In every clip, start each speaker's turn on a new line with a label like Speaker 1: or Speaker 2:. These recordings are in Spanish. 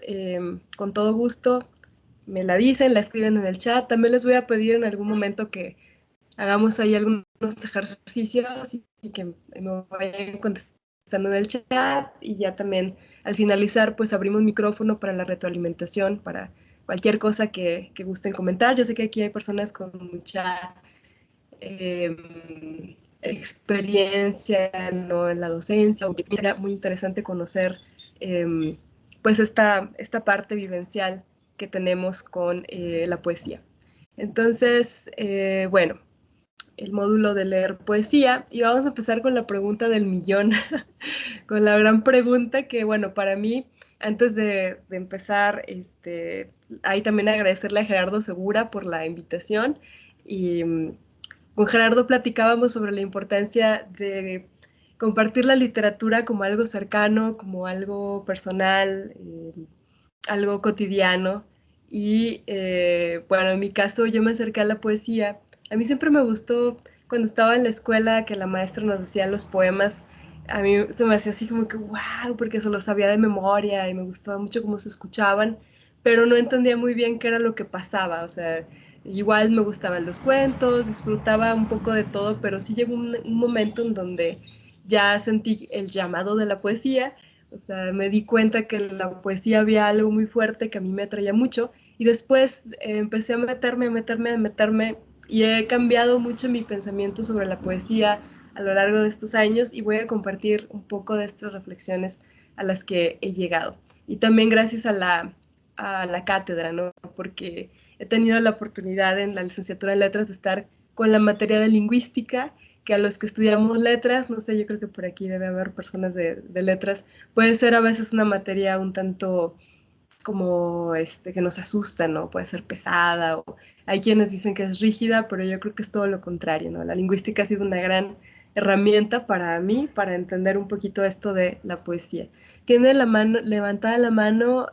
Speaker 1: pues con todo gusto me la dicen, la escriben en el chat. También les voy a pedir en algún momento que hagamos ahí algunos ejercicios y que me vayan contestando en el chat, y ya también al finalizar pues abrimos micrófono para la retroalimentación, para cualquier cosa que gusten comentar. Yo sé que aquí hay personas con mucha experiencia, ¿no?, en la docencia. Sería muy interesante conocer pues esta parte vivencial que tenemos con la poesía. Entonces, bueno, el módulo de leer poesía, y vamos a empezar con la pregunta del millón, con la gran pregunta que, bueno, para mí, antes de empezar, hay también agradecerle a Gerardo Segura por la invitación, y con Gerardo platicábamos sobre la importancia de compartir la literatura como algo cercano, como algo personal, algo cotidiano. Y bueno, en mi caso yo me acerqué a la poesía. A mí siempre me gustó cuando estaba en la escuela que la maestra nos decía los poemas. A mí se me hacía así como que wow, porque se los sabía de memoria y me gustaba mucho cómo se escuchaban, pero no entendía muy bien qué era lo que pasaba. O sea, igual me gustaban los cuentos, disfrutaba un poco de todo, pero sí llegó un momento en donde ya sentí el llamado de la poesía. O sea, me di cuenta que en la poesía había algo muy fuerte que a mí me atraía mucho, y después empecé a meterme, y he cambiado mucho mi pensamiento sobre la poesía a lo largo de estos años, y voy a compartir un poco de estas reflexiones a las que he llegado. Y también gracias a la cátedra, ¿no? Porque he tenido la oportunidad en la licenciatura en letras de estar con la materia de lingüística, que a los que estudiamos letras, no sé, yo creo que por aquí debe haber personas de letras, puede ser a veces una materia un tanto como que nos asusta, ¿no? Puede ser pesada, o hay quienes dicen que es rígida, pero yo creo que es todo lo contrario, ¿no? La lingüística ha sido una gran herramienta para mí, para entender un poquito esto de la poesía. Tiene la mano, levantada la mano,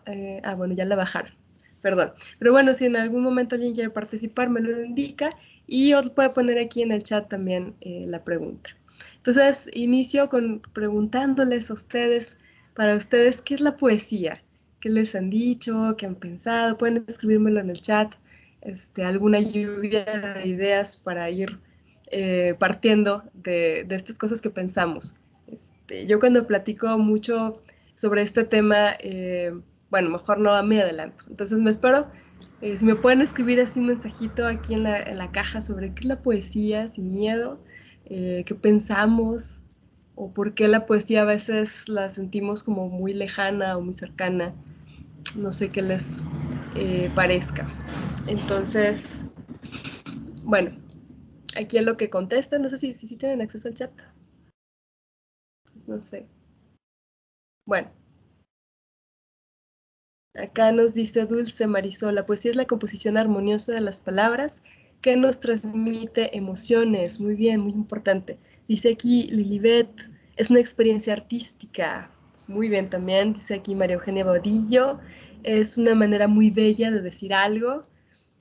Speaker 1: bueno, ya la bajaron, perdón. Pero bueno, si en algún momento alguien quiere participar, me lo indica, y os puede poner aquí en el chat también la pregunta. Entonces, inicio con preguntándoles a ustedes, para ustedes, ¿qué es la poesía? ¿Qué les han dicho? ¿Qué han pensado? Pueden escribírmelo en el chat. Alguna lluvia de ideas para ir partiendo de estas cosas que pensamos. Yo cuando platico mucho sobre este tema, bueno, mejor no me adelanto. Entonces me espero. Si me pueden escribir así un mensajito aquí en la caja sobre qué es la poesía, sin miedo, qué pensamos, o por qué la poesía a veces la sentimos como muy lejana o muy cercana. No sé qué les parezca. Entonces, bueno, aquí es lo que contestan. No sé si tienen acceso al chat. Pues no sé. Bueno, acá nos dice Dulce Marisol: la poesía es la composición armoniosa de las palabras que nos transmite emociones. Muy bien, muy importante. Dice aquí Lilibet: es una experiencia artística. Muy bien también. Dice aquí María Eugenia Baudillo: es una manera muy bella de decir algo.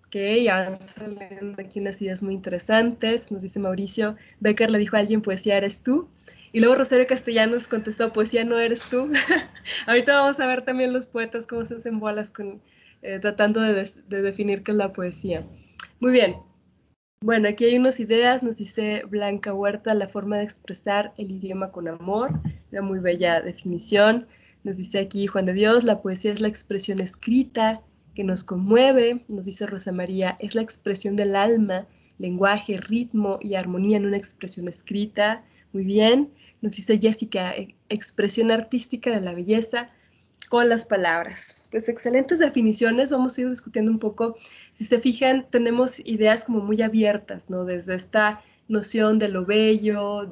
Speaker 1: Ok, ya van saliendo aquí unas ideas muy interesantes. Nos dice Mauricio: Becker le dijo a alguien, poesía eres tú. Y luego Rosario Castellanos contestó, poesía no eres tú. Ahorita vamos a ver también los poetas cómo se hacen bolas tratando de definir qué es la poesía. Muy bien. Bueno, aquí hay unas ideas. Nos dice Blanca Huerta: la forma de expresar el idioma con amor. Una muy bella definición. Nos dice aquí Juan de Dios: la poesía es la expresión escrita que nos conmueve. Nos dice Rosa María: es la expresión del alma, lenguaje, ritmo y armonía en una expresión escrita. Muy bien. Nos dice Jessica: expresión artística de la belleza con las palabras. Pues excelentes definiciones. Vamos a ir discutiendo un poco. Si se fijan, tenemos ideas como muy abiertas, ¿no? Desde esta noción de lo bello,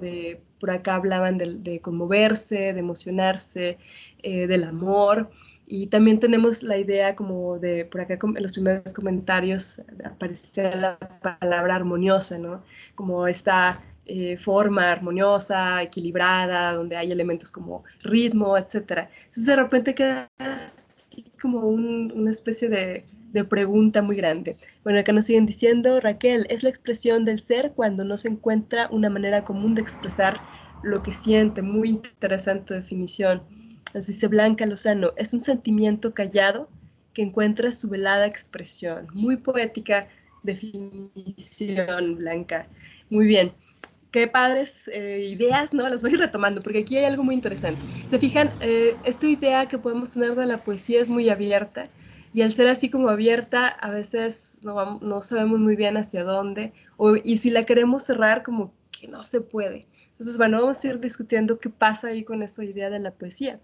Speaker 1: por acá hablaban de conmoverse, de emocionarse, del amor. Y también tenemos la idea como por acá en los primeros comentarios aparece la palabra armoniosa, ¿no? Como esta forma armoniosa, equilibrada, donde hay elementos como ritmo, etcétera. Entonces de repente queda así como una especie de pregunta muy grande. Bueno, acá nos siguen diciendo, Raquel: es la expresión del ser cuando no se encuentra una manera común de expresar lo que siente. Muy interesante definición. Nos dice Blanca Lozano, es un sentimiento callado que encuentra su velada expresión. Muy poética definición, Blanca. Muy bien. Qué padres ideas, ¿no? Las voy retomando, porque aquí hay algo muy interesante. Se fijan, esta idea que podemos tener de la poesía es muy abierta, y al ser así como abierta, a veces no sabemos muy bien hacia dónde, y si la queremos cerrar, como que no se puede. Entonces, bueno, vamos a ir discutiendo qué pasa ahí con esa idea de la poesía.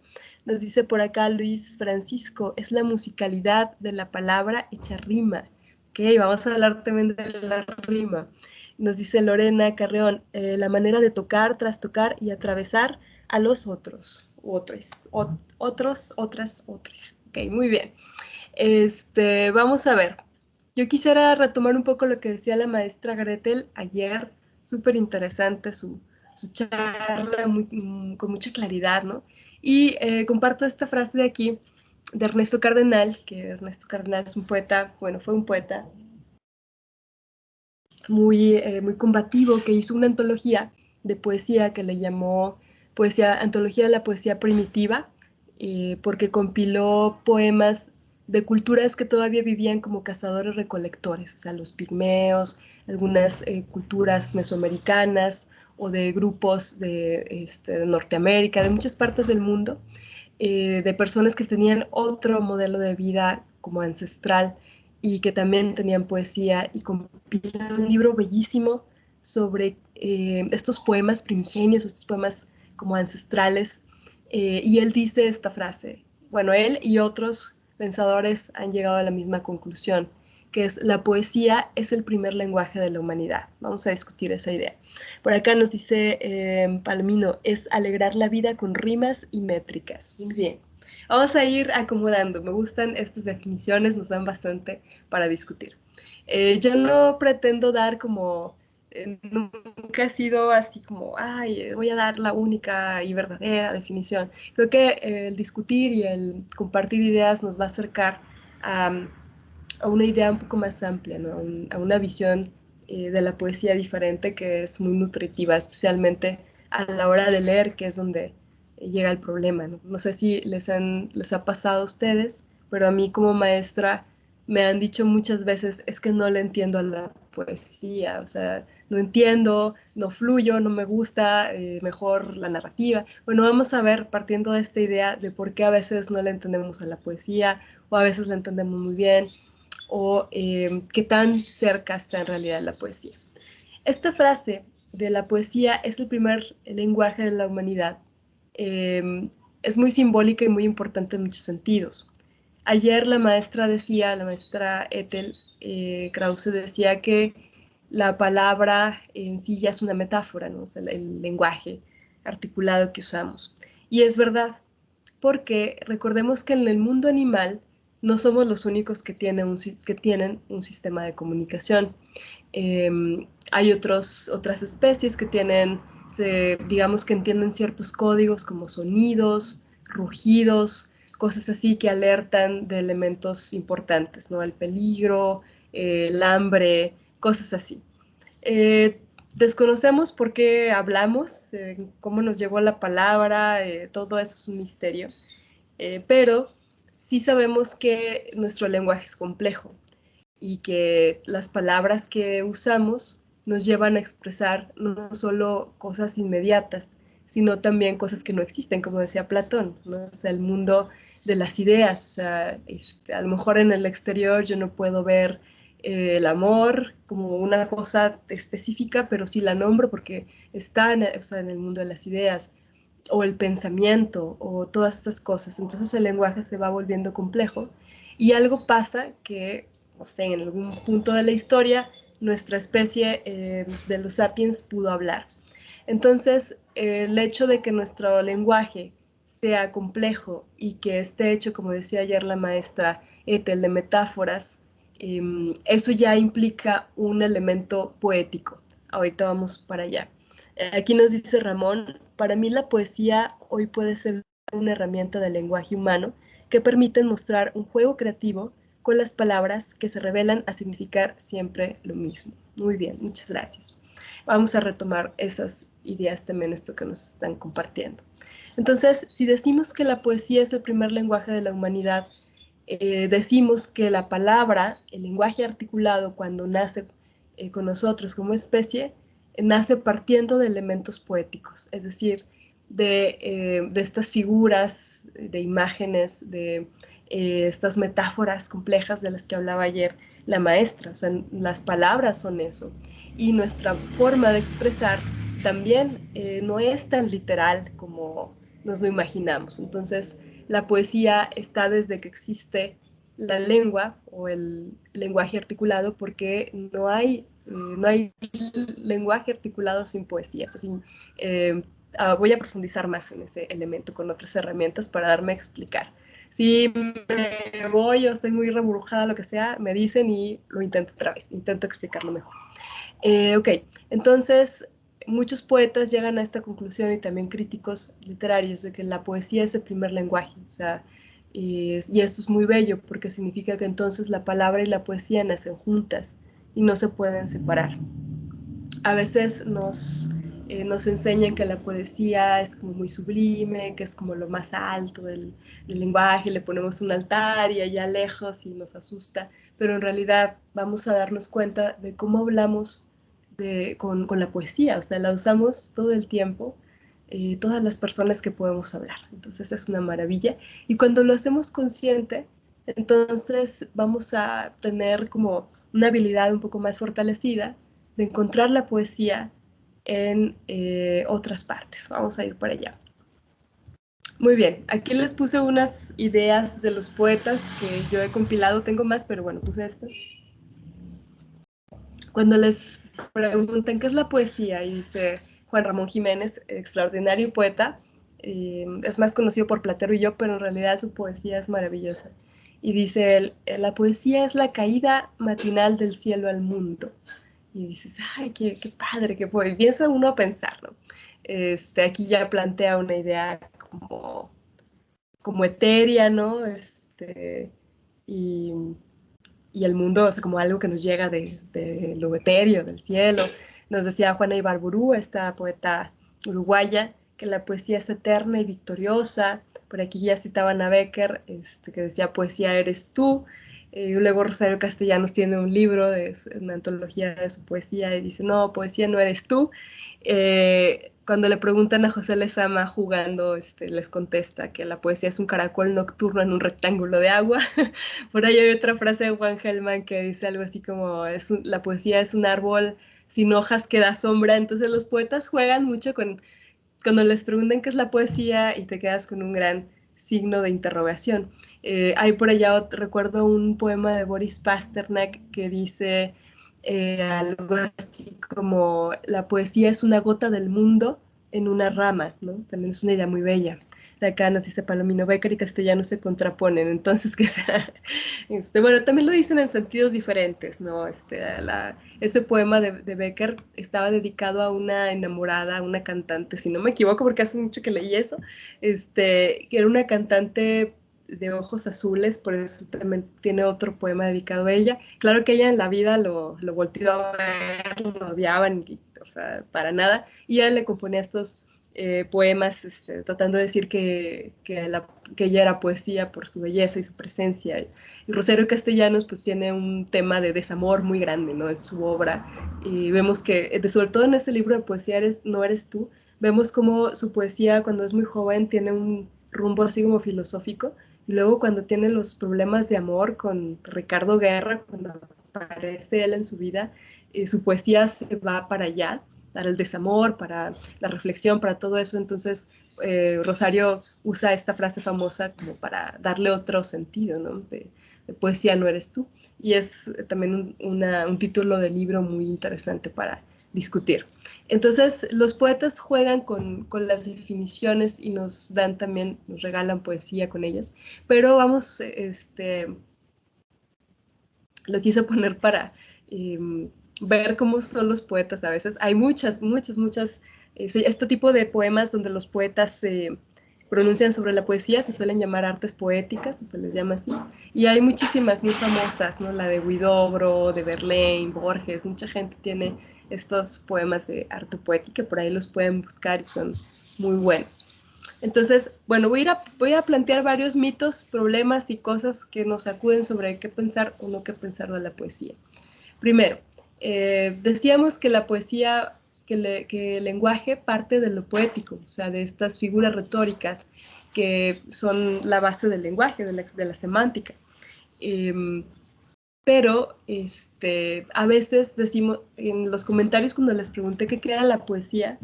Speaker 1: Nos dice por acá Luis Francisco, es la musicalidad de la palabra hecha rima. Ok, vamos a hablar también de la rima. Nos dice Lorena Carreón, la manera de tocar, trastocar y atravesar a los otros. Otros. Ok, muy bien. Vamos a ver. Yo quisiera retomar un poco lo que decía la maestra Gretel ayer. Súper interesante su charla, con mucha claridad, ¿no? Y comparto esta frase de aquí, de Ernesto Cardenal, que Ernesto Cardenal es un poeta, bueno, fue un poeta muy combativo, que hizo una antología de poesía que le llamó Antología de la Poesía Primitiva, porque compiló poemas de culturas que todavía vivían como cazadores recolectores, o sea, los pigmeos, algunas culturas mesoamericanas o de grupos de Norteamérica, de muchas partes del mundo, de personas que tenían otro modelo de vida como ancestral y que también tenían poesía, y compilaron un libro bellísimo sobre estos poemas primigenios, estos poemas como ancestrales, y él dice esta frase, bueno, él y otros pensadores han llegado a la misma conclusión, que es la poesía es el primer lenguaje de la humanidad. Vamos a discutir esa idea. Por acá nos dice Palomino, es alegrar la vida con rimas y métricas. Muy bien. Vamos a ir acomodando. Me gustan estas definiciones, nos dan bastante para discutir. Yo no pretendo dar como, nunca he sido así como, ay, voy a dar la única y verdadera definición. Creo que el discutir y el compartir ideas nos va a acercar a una idea un poco más amplia, ¿no? A una visión de la poesía diferente que es muy nutritiva, especialmente a la hora de leer, que es donde llega el problema, ¿no? No sé si les ha pasado a ustedes, pero a mí como maestra me han dicho muchas veces, es que no le entiendo a la poesía, o sea, no entiendo, no fluyo, no me gusta, mejor la narrativa. Bueno, vamos a ver, partiendo de esta idea de por qué a veces no le entendemos a la poesía, o a veces la entendemos muy bien, o qué tan cerca está en realidad la poesía. Esta frase de la poesía es el primer lenguaje de la humanidad. Es muy simbólica y muy importante en muchos sentidos. Ayer la maestra Ethel Krause decía que la palabra en sí ya es una metáfora, ¿no? O sea, el lenguaje articulado que usamos. Y es verdad, porque recordemos que en el mundo animal no somos los únicos que tienen un sistema de comunicación. Hay otras especies que digamos que entienden ciertos códigos como sonidos, rugidos, cosas así que alertan de elementos importantes, ¿no? El peligro, el hambre, cosas así. Eh, Desconocemos por qué hablamos, cómo nos llegó la palabra, todo eso es un misterio, pero sí sabemos que nuestro lenguaje es complejo y que las palabras que usamos nos llevan a expresar no solo cosas inmediatas, sino también cosas que no existen, como decía Platón, ¿no? O sea, el mundo de las ideas, o sea, a lo mejor en el exterior yo no puedo ver el amor como una cosa específica, pero sí la nombro porque está o sea, en el mundo de las ideas, o el pensamiento, o todas estas cosas. Entonces el lenguaje se va volviendo complejo y algo pasa que, no sé, en algún punto de la historia, nuestra especie de los sapiens pudo hablar. Entonces, el hecho de que nuestro lenguaje sea complejo y que esté hecho, como decía ayer la maestra Ethel, de metáforas, eso ya implica un elemento poético. Ahorita vamos para allá. Aquí nos dice Ramón, para mí la poesía hoy puede ser una herramienta del lenguaje humano que permite mostrar un juego creativo con las palabras que se revelan a significar siempre lo mismo. Muy bien, muchas gracias. Vamos a retomar esas ideas también, esto que nos están compartiendo. Entonces, si decimos que la poesía es el primer lenguaje de la humanidad, decimos que la palabra, el lenguaje articulado, cuando nace con nosotros como especie, nace partiendo de elementos poéticos, es decir, de estas figuras, de imágenes, de estas metáforas complejas de las que hablaba ayer la maestra. O sea, las palabras son eso. Y nuestra forma de expresar también no es tan literal como nos lo imaginamos. Entonces, la poesía está desde que existe la lengua o el lenguaje articulado, porque no hay lenguaje articulado sin poesía. Así, voy a profundizar más en ese elemento con otras herramientas para darme a explicar. Si me voy o soy muy reburujada, lo que sea, me dicen y lo intento otra vez, intento explicarlo mejor. Ok, entonces muchos poetas llegan a esta conclusión, y también críticos literarios, de que la poesía es el primer lenguaje. O sea, y esto es muy bello porque significa que entonces la palabra y la poesía nacen juntas y no se pueden separar. A veces nos enseñan que la poesía es como muy sublime, que es como lo más alto del lenguaje, le ponemos un altar y allá lejos y nos asusta, pero en realidad vamos a darnos cuenta de cómo hablamos con la poesía. O sea, la usamos todo el tiempo, todas las personas que podemos hablar. Entonces es una maravilla. Y cuando lo hacemos consciente, entonces vamos a tener como una habilidad un poco más fortalecida de encontrar la poesía en otras partes. Vamos a ir para allá. Muy bien, aquí les puse unas ideas de los poetas que yo he compilado. Tengo más, pero bueno, puse estas. Cuando les preguntan qué es la poesía, y dice Juan Ramón Jiménez, extraordinario poeta, es más conocido por Platero y yo, pero en realidad su poesía es maravillosa. Y dice él, la poesía es la caída matinal del cielo al mundo. Y dices, ay, qué padre, qué poesía. Empieza uno a pensar, ¿no? Aquí ya plantea una idea como etérea, ¿no? Y, y el mundo, o sea, como algo que nos llega de lo etéreo, del cielo. Nos decía Juana Ibarburu, esta poeta uruguaya, que la poesía es eterna y victoriosa. Por aquí ya citaban a Becker, que decía, poesía eres tú. Luego Rosario Castellanos tiene un libro, una antología de su poesía, y dice, no, poesía no eres tú. Cuando le preguntan a José Lezama jugando, les contesta que la poesía es un caracol nocturno en un rectángulo de agua. Por ahí hay otra frase de Juan Gelman que dice algo así como, la poesía es un árbol sin hojas que da sombra. Entonces los poetas juegan mucho cuando les preguntan qué es la poesía, y te quedas con un gran signo de interrogación. Hay por allá, recuerdo un poema de Boris Pasternak que dice algo así como, la poesía es una gota del mundo en una rama, ¿no? También es una idea muy bella. De acá nos dice Palomino, Becker y Castellano se contraponen, entonces que sea, bueno, también lo dicen en sentidos diferentes, ¿no? Ese poema de Becker estaba dedicado a una enamorada, a una cantante, si no me equivoco, porque hace mucho que leí eso, que era una cantante de ojos azules, por eso también tiene otro poema dedicado a ella. Claro que ella en la vida lo volteó a ver, lo odiaban, o sea, para nada, y ella le componía estos poemas, tratando de decir que ella era poesía por su belleza y su presencia. Y Rosario Castellanos pues tiene un tema de desamor muy grande, ¿no? En su obra, y vemos que, sobre todo en ese libro de poesía, No eres tú, vemos como su poesía cuando es muy joven tiene un rumbo así como filosófico, y luego cuando tiene los problemas de amor con Ricardo Guerra, cuando aparece él en su vida, su poesía se va para allá, para el desamor, para la reflexión, para todo eso. Entonces Rosario usa esta frase famosa como para darle otro sentido, ¿no? De poesía no eres tú. Y es también un título de libro muy interesante para discutir. Entonces, los poetas juegan con las definiciones y nos dan también, nos regalan poesía con ellas, pero vamos, lo quise poner para ver cómo son los poetas a veces. Hay muchas, este tipo de poemas donde los poetas se pronuncian sobre la poesía, se suelen llamar artes poéticas, o se les llama así, y hay muchísimas muy famosas, ¿no? La de Huidobro, de Verlaine, Borges, mucha gente tiene estos poemas de arte poética, por ahí los pueden buscar y son muy buenos. Entonces, bueno, voy a plantear varios mitos, problemas y cosas que nos sacuden sobre qué pensar o no qué pensar de la poesía. Primero, decíamos que la poesía, que el lenguaje parte de lo poético, o sea, de estas figuras retóricas que son la base del lenguaje, de la semántica. Pero a veces decimos, en los comentarios cuando les pregunté qué era la poesía,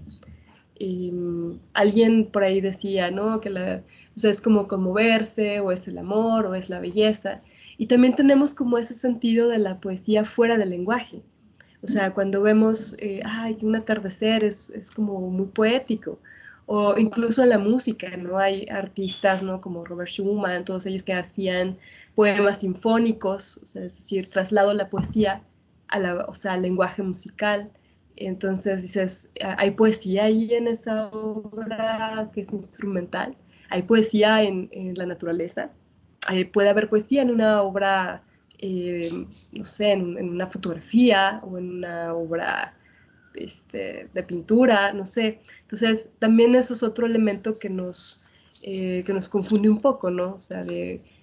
Speaker 1: alguien por ahí decía, ¿no? Que o sea, es como conmoverse, o es el amor, o es la belleza. Y también tenemos como ese sentido de la poesía fuera del lenguaje. O sea, cuando vemos, ay, un atardecer es como muy poético. O incluso en la música, ¿no? Hay artistas, ¿no? Como Robert Schumann, todos ellos que hacían poemas sinfónicos, o sea, es decir, traslado la poesía o sea, al lenguaje musical. Entonces dices, hay poesía ahí en esa obra que es instrumental, hay poesía en la naturaleza, puede haber poesía en una obra, no sé, en una fotografía o en una obra de pintura, no sé. Entonces, también eso es otro elemento que nos confunde un poco, ¿no? O sea,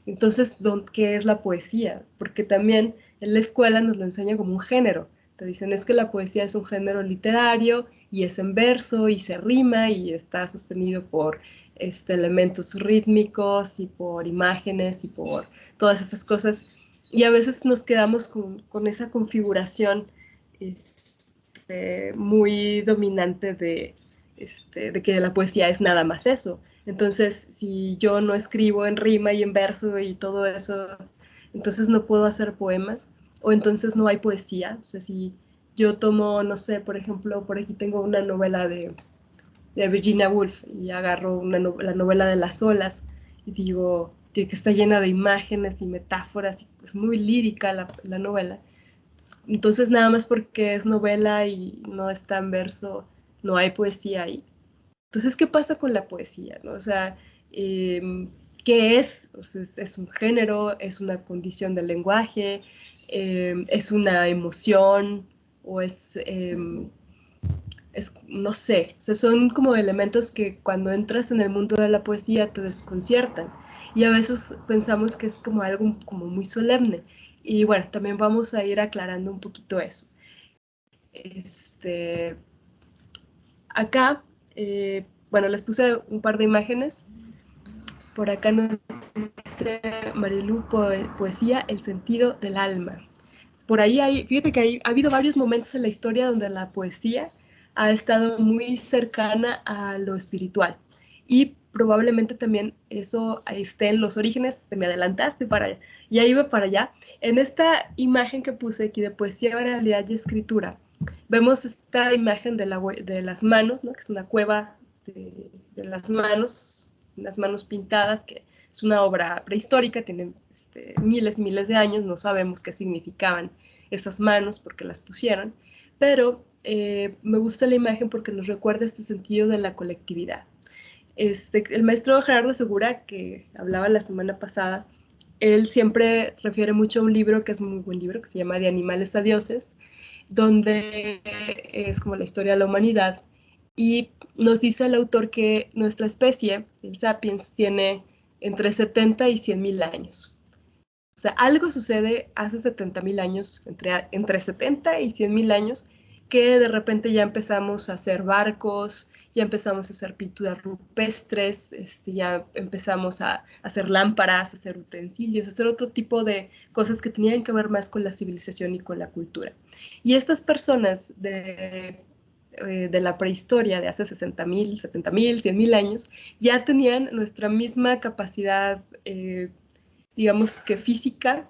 Speaker 1: entonces, ¿qué es la poesía? Porque también en la escuela nos lo enseña como un género. Te dicen, es que la poesía es un género literario y es en verso y se rima y está sostenido por elementos rítmicos y por imágenes y por todas esas cosas. Y a veces nos quedamos con esa configuración muy dominante de que la poesía es nada más eso. Entonces, si yo no escribo en rima y en verso y todo eso, entonces no puedo hacer poemas, o entonces no hay poesía. O sea, si yo tomo, no sé, por ejemplo, por aquí tengo una novela de Virginia Woolf y agarro la novela de las olas y digo que está llena de imágenes y metáforas y es muy lírica la novela. Entonces, nada más porque es novela y no está en verso, no hay poesía ahí. Entonces, ¿qué pasa con la poesía? ¿No? O sea, ¿qué es? O sea, es un género, es una condición del lenguaje, es una emoción o no sé, o sea, son como elementos que cuando entras en el mundo de la poesía te desconciertan y a veces pensamos que es como algo como muy solemne. Y bueno, también vamos a ir aclarando un poquito eso. Este, acá, bueno, les puse un par de imágenes. Por acá nos dice Marilu, poesía, el sentido del alma. Por ahí fíjate que ha habido varios momentos en la historia donde la poesía ha estado muy cercana a lo espiritual. Y probablemente también eso esté en los orígenes, te me adelantaste para allá, ya iba para allá. En esta imagen que puse aquí de poesía, realidad y escritura, vemos esta imagen de las manos, ¿no? Que es una cueva de las manos pintadas, que es una obra prehistórica, tiene miles y miles de años, no sabemos qué significaban esas manos porque las pusieron, pero me gusta la imagen porque nos recuerda este sentido de la colectividad. El maestro Gerardo Segura, que hablaba la semana pasada, él siempre refiere mucho a un libro que es un muy buen libro, que se llama De animales a dioses, donde es como la historia de la humanidad. Y nos dice el autor que nuestra especie, el sapiens, tiene entre 70 y 100 mil años. O sea, algo sucede hace 70 mil años, entre 70 y 100 mil años, que de repente ya empezamos a hacer barcos, ya empezamos a hacer pinturas rupestres, ya empezamos a hacer lámparas, a hacer utensilios, a hacer otro tipo de cosas que tenían que ver más con la civilización y con la cultura. Y estas personas de la prehistoria de hace 60 mil, 70 mil, 100 mil años, ya tenían nuestra misma capacidad, digamos que física,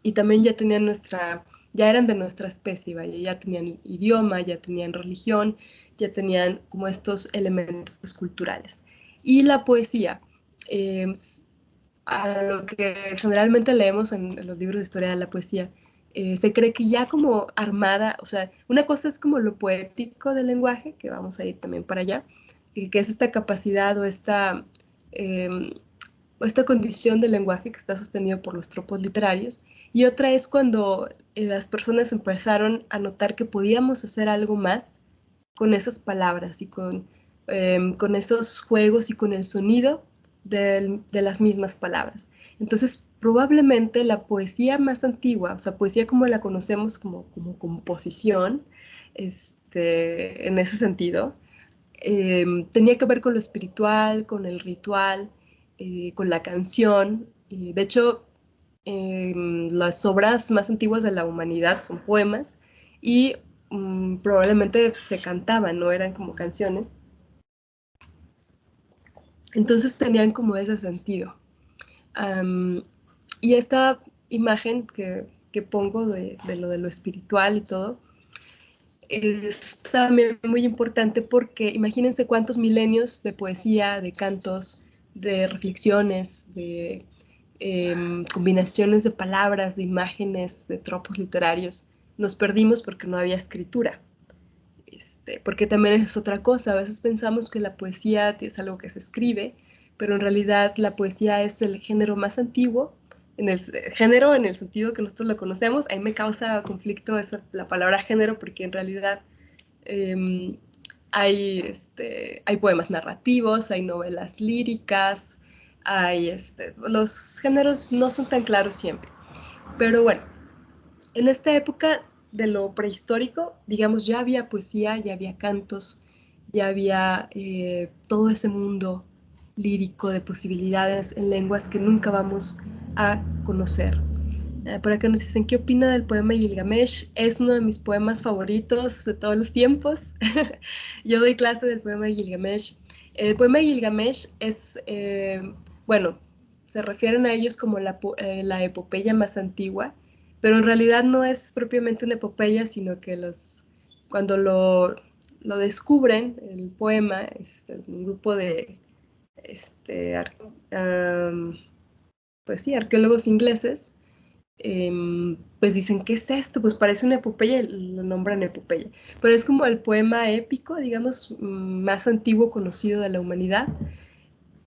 Speaker 1: y también ya eran de nuestra especie, ¿vale? Ya tenían idioma, ya tenían religión, ya tenían como estos elementos culturales. Y la poesía, eh, a lo que generalmente leemos en los libros de historia de la poesía, se cree que ya como armada, o sea, una cosa es como lo poético del lenguaje, que vamos a ir también para allá, que es esta capacidad eh, o esta condición del lenguaje que está sostenido por los tropos literarios, y otra es cuando las personas empezaron a notar que podíamos hacer algo más con esas palabras y con con esos juegos y con el sonido de las mismas palabras. Entonces, probablemente la poesía más antigua, o sea, poesía como la conocemos como composición, en ese sentido, tenía que ver con lo espiritual, con el ritual, con la canción. Y de hecho, las obras más antiguas de la humanidad son poemas y probablemente se cantaban, no eran como canciones. Entonces tenían como ese sentido. Um, y esta imagen que pongo de lo espiritual y todo, es también muy importante porque imagínense cuántos milenios de poesía, de cantos, de reflexiones, de combinaciones de palabras, de imágenes, de tropos literarios, nos perdimos porque no había escritura. Porque también es otra cosa, a veces pensamos que la poesía es algo que se escribe, pero en realidad la poesía es el género más antiguo, en el género en el sentido que nosotros lo conocemos. A mí me causa conflicto la palabra género porque en realidad eh, hay poemas narrativos, hay novelas líricas, los géneros no son tan claros siempre. Pero bueno, en esta época de lo prehistórico, digamos, ya había poesía, ya había cantos, ya había todo ese mundo lírico de posibilidades en lenguas que nunca vamos a conocer. Por acá nos dicen, ¿qué opina del poema Gilgamesh? Es uno de mis poemas favoritos de todos los tiempos. Yo doy clase del poema de Gilgamesh. El poema de Gilgamesh es, bueno, se refieren a ellos como la epopeya más antigua, pero en realidad no es propiamente una epopeya, sino que cuando lo descubren, el poema, un grupo de, este, ar- um, pues sí, arqueólogos ingleses, pues dicen, ¿qué es esto? Pues parece una epopeya, lo nombran epopeya, pero es como el poema épico, digamos, más antiguo conocido de la humanidad,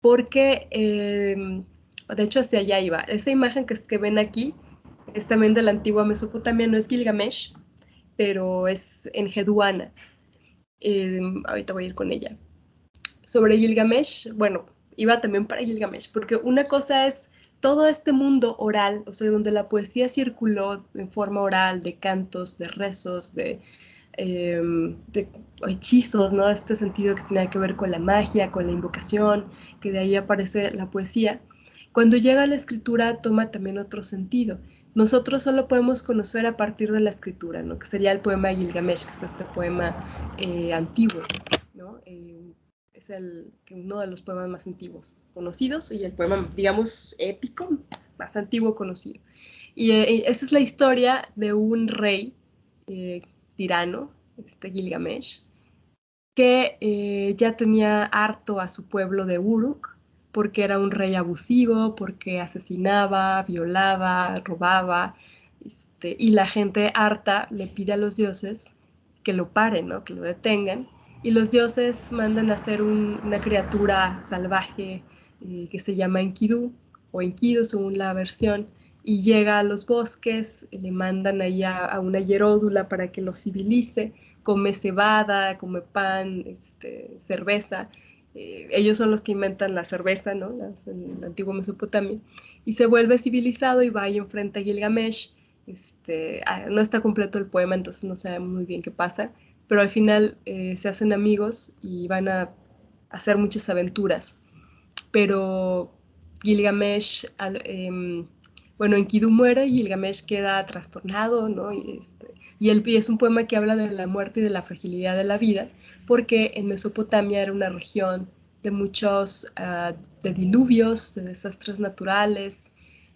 Speaker 1: porque de hecho hacia allá iba. Esta imagen que ven aquí es también de la antigua Mesopotamia, no es Gilgamesh, pero es Enheduanna. Ahorita voy a ir con ella. Sobre Gilgamesh, bueno, iba también para Gilgamesh, porque una cosa es todo este mundo oral, o sea, donde la poesía circuló en forma oral, de cantos, de rezos, de hechizos, ¿no? Este sentido que tenía que ver con la magia, con la invocación, que de ahí aparece la poesía. Cuando llega a la escritura toma también otro sentido. Nosotros solo podemos conocer a partir de la escritura, ¿no? Que sería el poema de Gilgamesh, que es este poema antiguo, ¿no? Es uno de los poemas más antiguos conocidos y el poema, digamos, épico más antiguo conocido. Y esa es la historia de un rey eh, tirano, Gilgamesh, que ya tenía harto a su pueblo de Uruk, porque era un rey abusivo, porque asesinaba, violaba, robaba, y la gente harta le pide a los dioses que lo paren, ¿no? Que lo detengan, y los dioses mandan a hacer una criatura salvaje que se llama Enkidu, o Enkidu según la versión, y llega a los bosques, le mandan ahí a una hieródula para que lo civilice, come cebada, come pan, cerveza. Ellos son los que inventan la cerveza, ¿no? En la antigua Mesopotamia. Y se vuelve civilizado y va y enfrenta a Gilgamesh. No está completo el poema, entonces no sabemos muy bien qué pasa, pero al final se hacen amigos y van a hacer muchas aventuras. Pero Gilgamesh, bueno, Enkidu muere y Gilgamesh queda trastornado, ¿no? Y es un poema que habla de la muerte y de la fragilidad de la vida, porque en Mesopotamia era una región de muchos, de diluvios, de desastres naturales,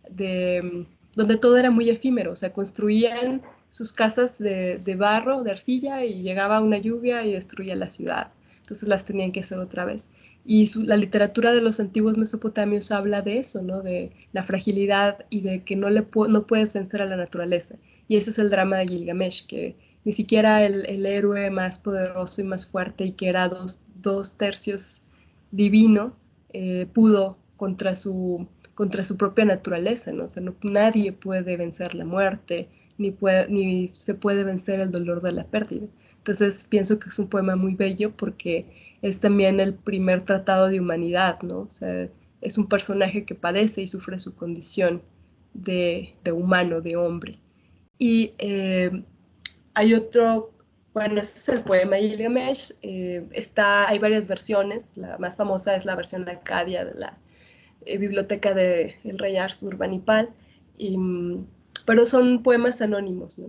Speaker 1: donde todo era muy efímero, o sea, construían sus casas de barro, de arcilla, y llegaba una lluvia y destruía la ciudad. Entonces las tenían que hacer otra vez. Y la literatura de los antiguos mesopotamios habla de eso, ¿no? De la fragilidad y de que no puedes vencer a la naturaleza. Y ese es el drama de Gilgamesh, que ni siquiera el héroe más poderoso y más fuerte y que era dos tercios divino pudo contra su propia naturaleza, ¿no? O sea, nadie puede vencer la muerte, ni se puede vencer el dolor de la pérdida. Entonces pienso que es un poema muy bello porque es también el primer tratado de humanidad, ¿no? O sea, es un personaje que padece y sufre su condición de humano, de hombre. Y hay otro, bueno, este es el poema Gilgamesh, hay varias versiones, la más famosa es la versión acadia de la biblioteca del rey Ashurbanipal, y, pero son poemas anónimos, ¿no?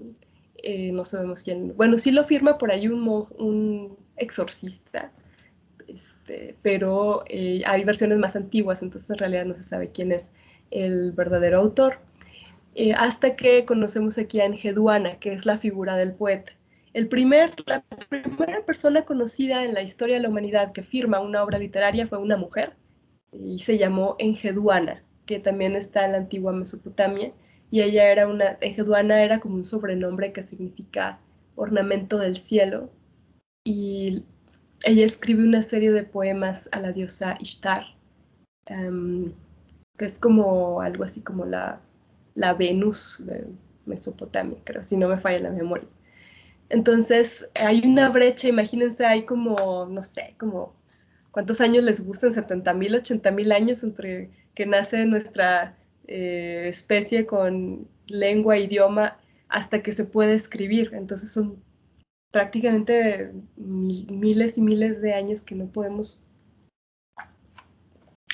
Speaker 1: No sabemos quién, bueno, sí lo firma por ahí un exorcista, pero hay versiones más antiguas, entonces en realidad no se sabe quién es el verdadero autor. Hasta que conocemos aquí a Enheduanna, que es la figura del poeta. La primera persona conocida en la historia de la humanidad que firma una obra literaria fue una mujer, y se llamó Enheduanna, que también está en la antigua Mesopotamia, y Enheduanna era como un sobrenombre que significa ornamento del cielo, y ella escribe una serie de poemas a la diosa Ishtar, um, que es como algo así como la Venus de Mesopotamia, creo, si no me falla la memoria. Entonces, hay una brecha, imagínense, hay como, no sé, como, ¿cuántos años les gustan? 70.000, 80.000 años entre que nace nuestra especie con lengua, idioma, hasta que se puede escribir. Entonces son prácticamente miles y miles de años que no podemos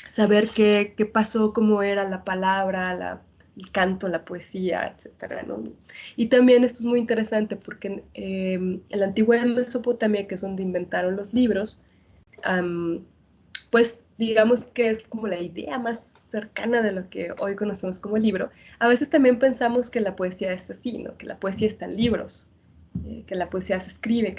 Speaker 1: saber qué pasó, cómo era la palabra, el canto, la poesía, etcétera, ¿no? Y también esto es muy interesante porque en la antigua Mesopotamia, que es donde inventaron los libros, um, pues digamos que es como la idea más cercana de lo que hoy conocemos como libro. A veces también pensamos que la poesía es así, ¿no? Que la poesía está en libros, que la poesía se escribe,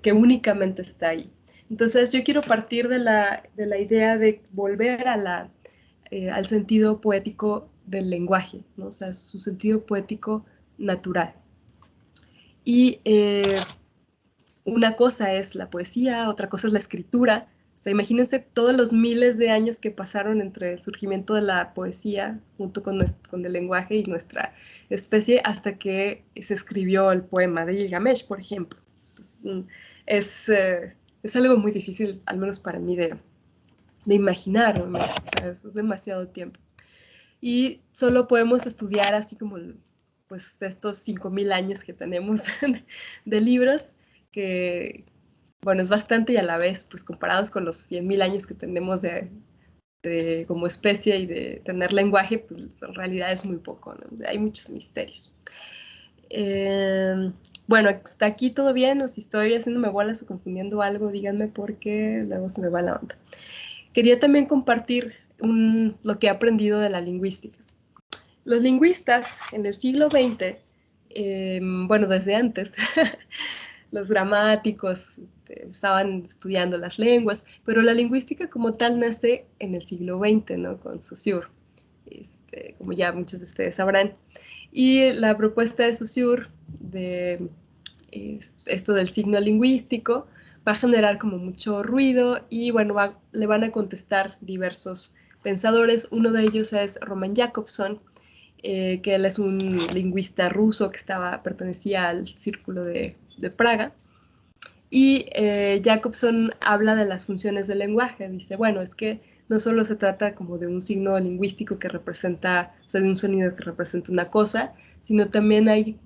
Speaker 1: que únicamente está ahí. Entonces yo quiero partir de la idea de volver al sentido poético del lenguaje, ¿no? O sea, su sentido poético natural. Y una cosa es la poesía, otra cosa es la escritura. O sea, imagínense todos los miles de años que pasaron entre el surgimiento de la poesía junto con el lenguaje y nuestra especie hasta que se escribió el poema de Gilgamesh, por ejemplo. Entonces, es, eh, es algo muy difícil, al menos para mí, de imaginar, ¿no? O sea, es demasiado tiempo. Y solo podemos estudiar así como pues estos 5.000 años que tenemos de libros, que bueno, es bastante y a la vez, pues comparados con los 100.000 años que tenemos como especie y de tener lenguaje, pues en realidad es muy poco, ¿no? Hay muchos misterios. Eh, bueno, hasta aquí todo bien, o si estoy haciéndome bolas o confundiendo algo, díganme porque luego se me va la onda. Quería también compartir lo que he aprendido de la lingüística. Los lingüistas en el siglo XX, bueno, desde antes, los gramáticos estaban estudiando las lenguas, pero la lingüística como tal nace en el siglo XX, ¿no? Con Saussure, como ya muchos de ustedes sabrán. Y la propuesta de Saussure de esto del signo lingüístico va a generar como mucho ruido y bueno, le van a contestar diversos pensadores. Uno de ellos es Roman Jakobson, que él es un lingüista ruso que pertenecía al Círculo de Praga. Y Jacobson habla de las funciones del lenguaje. Dice, bueno, es que no solo se trata como de un signo lingüístico que representa, o sea, de un sonido que representa una cosa, sino también hay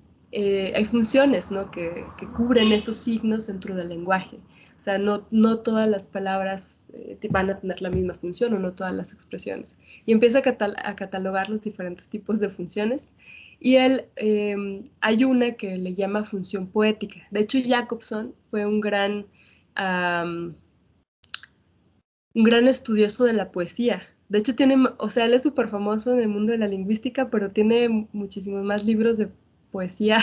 Speaker 1: funciones, ¿no? que cubren esos signos dentro del lenguaje. O sea, no todas las palabras van a tener la misma función o no todas las expresiones. Y empieza a catalogar los diferentes tipos de funciones. Y hay una que le llama función poética. De hecho, Jacobson fue um, un gran estudioso de la poesía. De hecho, o sea, él es súper famoso en el mundo de la lingüística, pero tiene muchísimos más libros de poesía,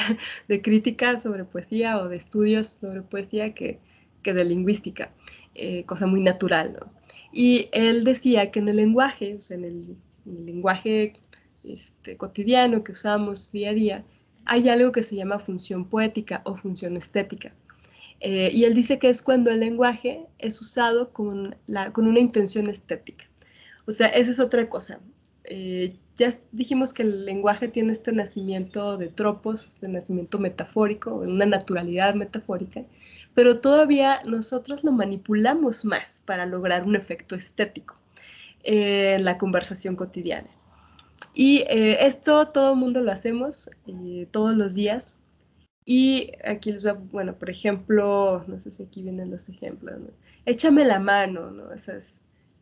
Speaker 1: de crítica sobre poesía o de estudios sobre poesía que de lingüística, cosa muy natural, ¿no? Y él decía que en el lenguaje, o sea, en el lenguaje cotidiano que usamos día a día, hay algo que se llama función poética o función estética. Y él dice que es cuando el lenguaje es usado con una intención estética. O sea, esa es otra cosa. Ya dijimos que el lenguaje tiene nacimiento de tropos, este nacimiento metafórico, una naturalidad metafórica, pero todavía nosotros lo manipulamos más para lograr un efecto estético en la conversación cotidiana. Y esto todo el mundo lo hacemos todos los días. Y aquí les voy a, bueno, por ejemplo, no sé si aquí vienen los ejemplos, ¿no? Échame la mano, ¿no? O sea,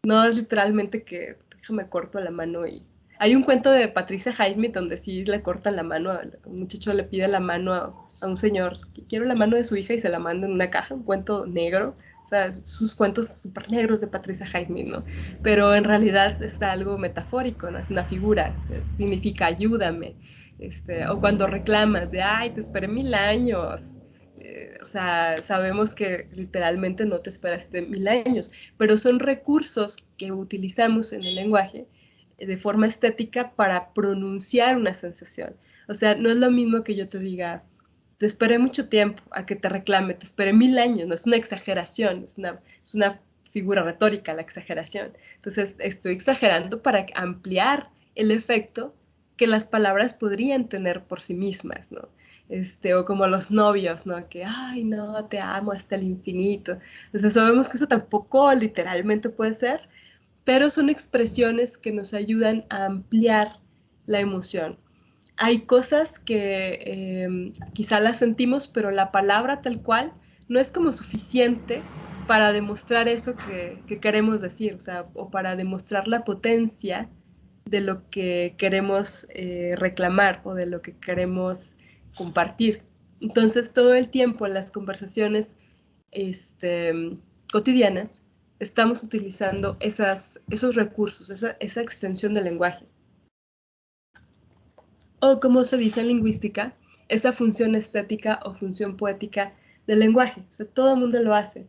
Speaker 1: no es literalmente que déjame corto la mano y... Hay un cuento de Patricia Highsmith donde sí le cortan la mano, un muchacho le pide la mano a un señor, que quiero la mano de su hija y se la manda en una caja, un cuento negro, o sea, sus cuentos súper negros de Patricia Highsmith, ¿no? Pero en realidad es algo metafórico, ¿no? Es una figura, o sea, significa ayúdame, o cuando reclamas de, ay, te esperé 1000 años, o sea, sabemos que literalmente no te esperaste 1000 años, pero son recursos que utilizamos en el lenguaje de forma estética para pronunciar una sensación. O sea, no es lo mismo que yo te diga, te esperé mucho tiempo, a que te reclame, te esperé 1000 años, no es una exageración, es una figura retórica la exageración. Entonces, estoy exagerando para ampliar el efecto que las palabras podrían tener por sí mismas, ¿no? O como los novios, ¿no? Que, ay, no, te amo hasta el infinito. Entonces sabemos que eso tampoco literalmente puede ser, pero son expresiones que nos ayudan a ampliar la emoción. Hay cosas que quizá las sentimos, pero la palabra tal cual no es como suficiente para demostrar eso que queremos decir, o sea, o para demostrar la potencia de lo que queremos reclamar o de lo que queremos compartir. Entonces, todo el tiempo en las conversaciones cotidianas estamos utilizando esos recursos, esa extensión del lenguaje. O como se dice en lingüística, esa función estética o función poética del lenguaje. O sea, todo el mundo lo hace.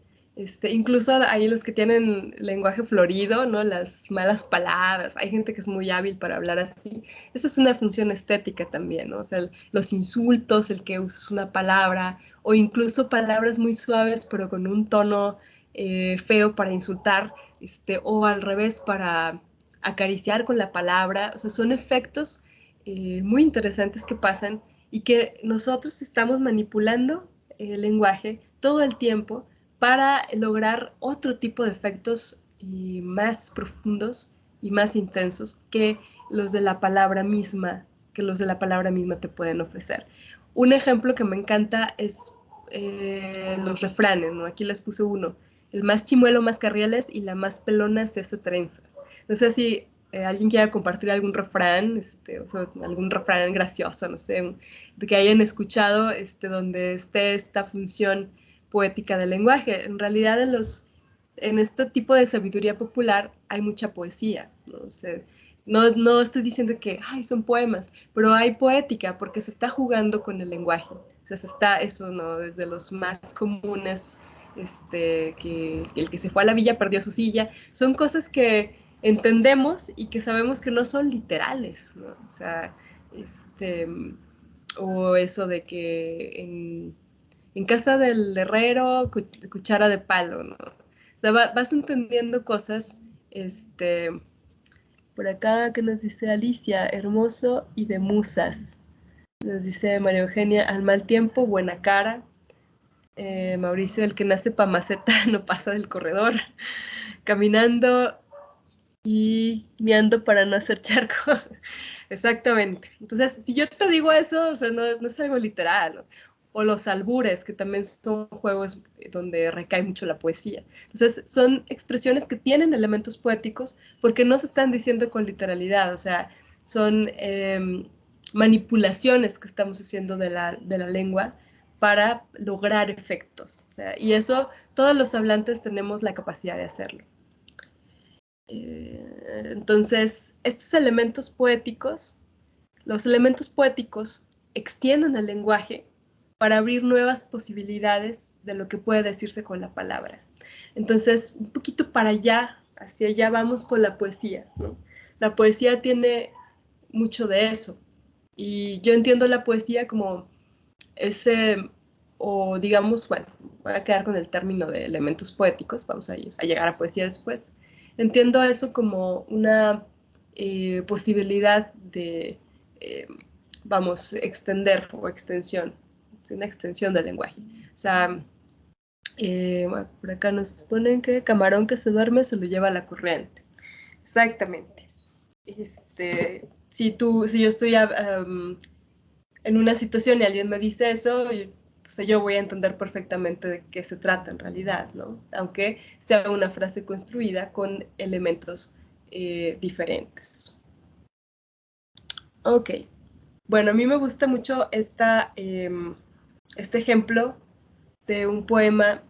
Speaker 1: Incluso hay los que tienen lenguaje florido, ¿no? Las malas palabras. Hay gente que es muy hábil para hablar así. Esa es una función estética también, ¿no? O sea, los insultos, el que uses una palabra, o incluso palabras muy suaves, pero con un tono feo para insultar, o al revés, para acariciar con la palabra. O sea, son efectos muy interesantes que pasan y que nosotros estamos manipulando el lenguaje todo el tiempo para lograr otro tipo de efectos más profundos y más intensos que los de la palabra misma, que los de la palabra misma te pueden ofrecer. Un ejemplo que me encanta es los refranes, ¿no? Aquí les puse uno. El más chimuelo, más carrieles y la más pelona se hace trenzas. No sé si alguien quiera compartir algún refrán, o sea, algún refrán gracioso, no sé, de que hayan escuchado, donde esté esta función poética del lenguaje. En realidad, en este tipo de sabiduría popular hay mucha poesía, ¿no? O sea, no estoy diciendo que, ay, son poemas, pero hay poética porque se está jugando con el lenguaje. O sea, se está eso, ¿no? Desde los más comunes, que el que se fue a la villa perdió su silla. Son cosas que entendemos y que sabemos que no son literales, ¿no? O sea, o eso de que en casa del herrero, cuchara de palo, ¿no? O sea, vas entendiendo cosas, por acá que nos dice Alicia, hermoso y de musas. Nos dice María Eugenia, al mal tiempo, buena cara. Mauricio, el que nace pa' maceta no pasa del corredor. Caminando y miando para no hacer charco. Exactamente. Entonces, si yo te digo eso, o sea, no es algo literal, ¿no? O los albures, que también son juegos donde recae mucho la poesía. Entonces, son expresiones que tienen elementos poéticos porque no se están diciendo con literalidad, o sea, son manipulaciones que estamos haciendo de la lengua para lograr efectos. O sea, y eso todos los hablantes tenemos la capacidad de hacerlo. Entonces, estos elementos poéticos, los elementos poéticos extienden el lenguaje para abrir nuevas posibilidades de lo que puede decirse con la palabra. Entonces, un poquito para allá, hacia allá vamos con la poesía, ¿no? La poesía tiene mucho de eso. Y yo entiendo la poesía como ese, o digamos, bueno, voy a quedar con el término de elementos poéticos, vamos a llegar a poesía después. Entiendo eso como una posibilidad de, eh, vamos, extender o extensión, es una extensión del lenguaje. O sea, Bueno, por acá nos ponen que camarón que se duerme se lo lleva la corriente. Exactamente. Si yo estoy en una situación y alguien me dice eso, yo voy a entender perfectamente de qué se trata en realidad, ¿no? Aunque sea una frase construida con elementos diferentes. Ok. Bueno, a mí me gusta mucho este ejemplo de un poema.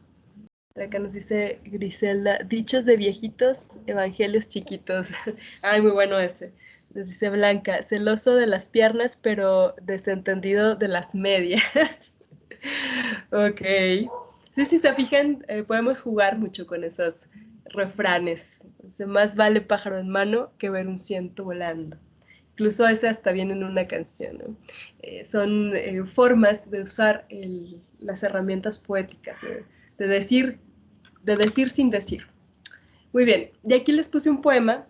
Speaker 1: Acá nos dice Griselda, dichos de viejitos, evangelios chiquitos. Ay, muy bueno ese. Nos dice Blanca, celoso de las piernas, pero desentendido de las medias. Ok. Sí, si se fijan, podemos jugar mucho con esos refranes. O sea, más vale pájaro en mano que ver un ciento volando. Incluso ese hasta viene en una canción, ¿no? Son formas de usar las herramientas poéticas, de decir sin decir. Muy bien, y aquí les puse un poema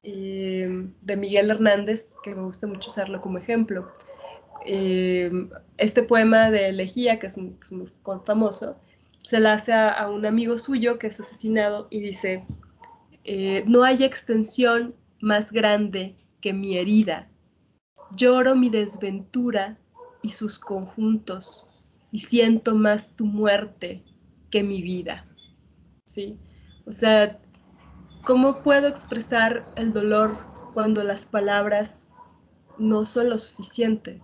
Speaker 1: de Miguel Hernández, que me gusta mucho usarlo como ejemplo. Eh, este poema de Elegía, que es muy famoso, se la hace a un amigo suyo que es asesinado y dice, no hay extensión más grande que mi herida. Lloro mi desventura y sus conjuntos, y siento más tu muerte que mi vida. ¿Sí? O sea, ¿cómo puedo expresar el dolor cuando las palabras no son lo suficiente?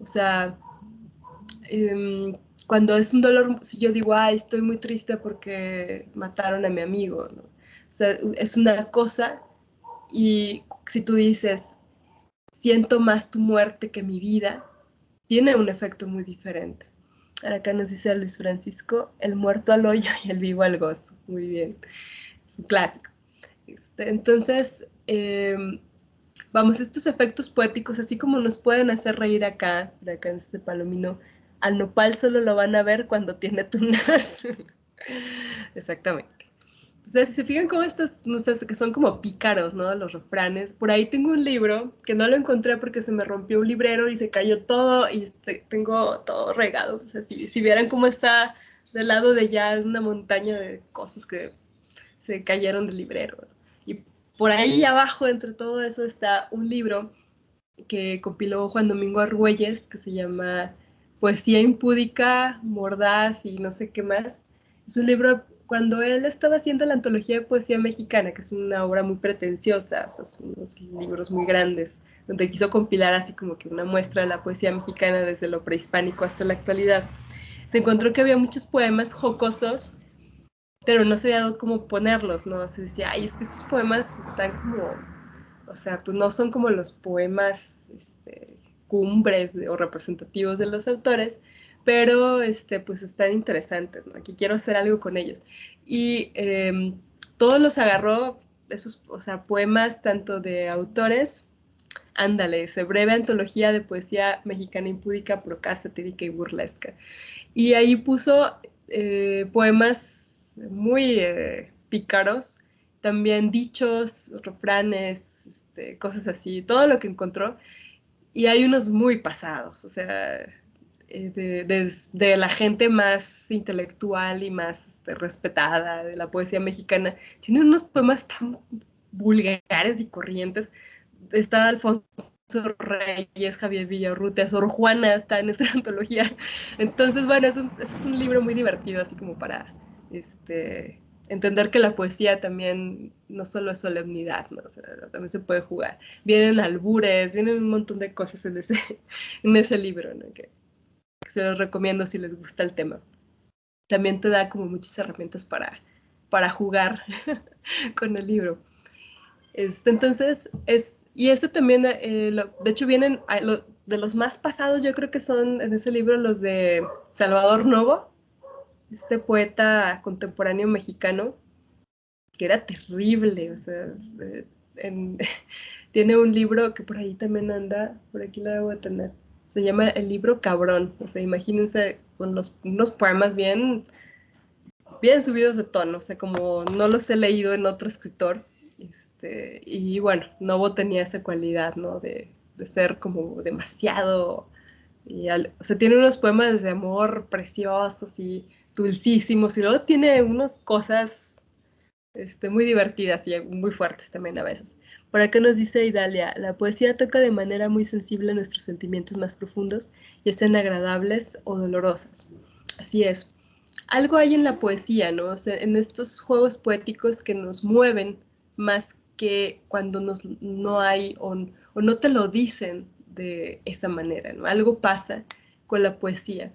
Speaker 1: O sea, cuando es un dolor, si yo digo, ay, estoy muy triste porque mataron a mi amigo, ¿no? O sea, es una cosa y si tú dices, siento más tu muerte que mi vida, tiene un efecto muy diferente. Ahora acá nos dice Luis Francisco, el muerto al hoyo y el vivo al gozo. Muy bien, es un clásico. Entonces, vamos, estos efectos poéticos, así como nos pueden hacer reír acá en este palomino, al nopal solo lo van a ver cuando tiene tunas. Exactamente. Entonces, si se fijan cómo estos, no sé, que son como pícaros, ¿no? Los refranes. Por ahí tengo un libro que no lo encontré porque se me rompió un librero y se cayó todo y tengo todo regado. O sea, si vieran cómo está del lado de ya, es una montaña de cosas que se cayeron del librero. Y por ahí abajo, entre todo eso, está un libro que compiló Juan Domingo Argüelles, que se llama Poesía impúdica, mordaz y no sé qué más. Es un libro, cuando él estaba haciendo la antología de poesía mexicana, que es una obra muy pretenciosa, o sea, son unos libros muy grandes, donde quiso compilar así como que una muestra de la poesía mexicana desde lo prehispánico hasta la actualidad. Se encontró que había muchos poemas jocosos, pero no sabía cómo ponerlos, ¿no? Se decía, ay, es que estos poemas están como, o sea, pues no son como los poemas cumbres o representativos de los autores, pero pues están interesantes, ¿no? Aquí quiero hacer algo con ellos. Y todos los agarró, esos, o sea, poemas tanto de autores, ándale, esa breve antología de poesía mexicana impúdica, proca, satírica y burlesca. Y ahí puso poemas muy pícaros, también dichos, refranes, cosas así, todo lo que encontró. Y hay unos muy pasados, o sea, de la gente más intelectual y más respetada de la poesía mexicana. Tiene unos poemas tan vulgares y corrientes. Está Alfonso Reyes, Javier Villarrutia, Sor Juana está en esa antología. Entonces, bueno, es un libro muy divertido, así como para entender que la poesía también no solo es solemnidad, ¿no? O sea, también se puede jugar. Vienen albures, vienen un montón de cosas en ese libro, ¿no? Que se los recomiendo si les gusta el tema. También te da como muchas herramientas para jugar con el libro. Entonces, y este también, de hecho, vienen de los más pasados, yo creo que son en ese libro los de Salvador Novo, este poeta contemporáneo mexicano, que era terrible, o sea, en, tiene un libro que por ahí también anda, por aquí lo debo de tener, se llama El libro cabrón, o sea, imagínense con unos poemas bien subidos de tono, o sea, como no los he leído en otro escritor, y bueno, Novo tenía esa cualidad, ¿no? De ser como demasiado, o sea, tiene unos poemas de amor preciosos y dulcísimos, y luego tiene unas cosas muy divertidas y muy fuertes también a veces. Por acá nos dice Idalia, la poesía toca de manera muy sensible nuestros sentimientos más profundos, ya sean agradables o dolorosas. Así es. Algo hay en la poesía, ¿no? O sea, en estos juegos poéticos que nos mueven más que cuando no hay o no te lo dicen de esa manera, ¿no? Algo pasa con la poesía.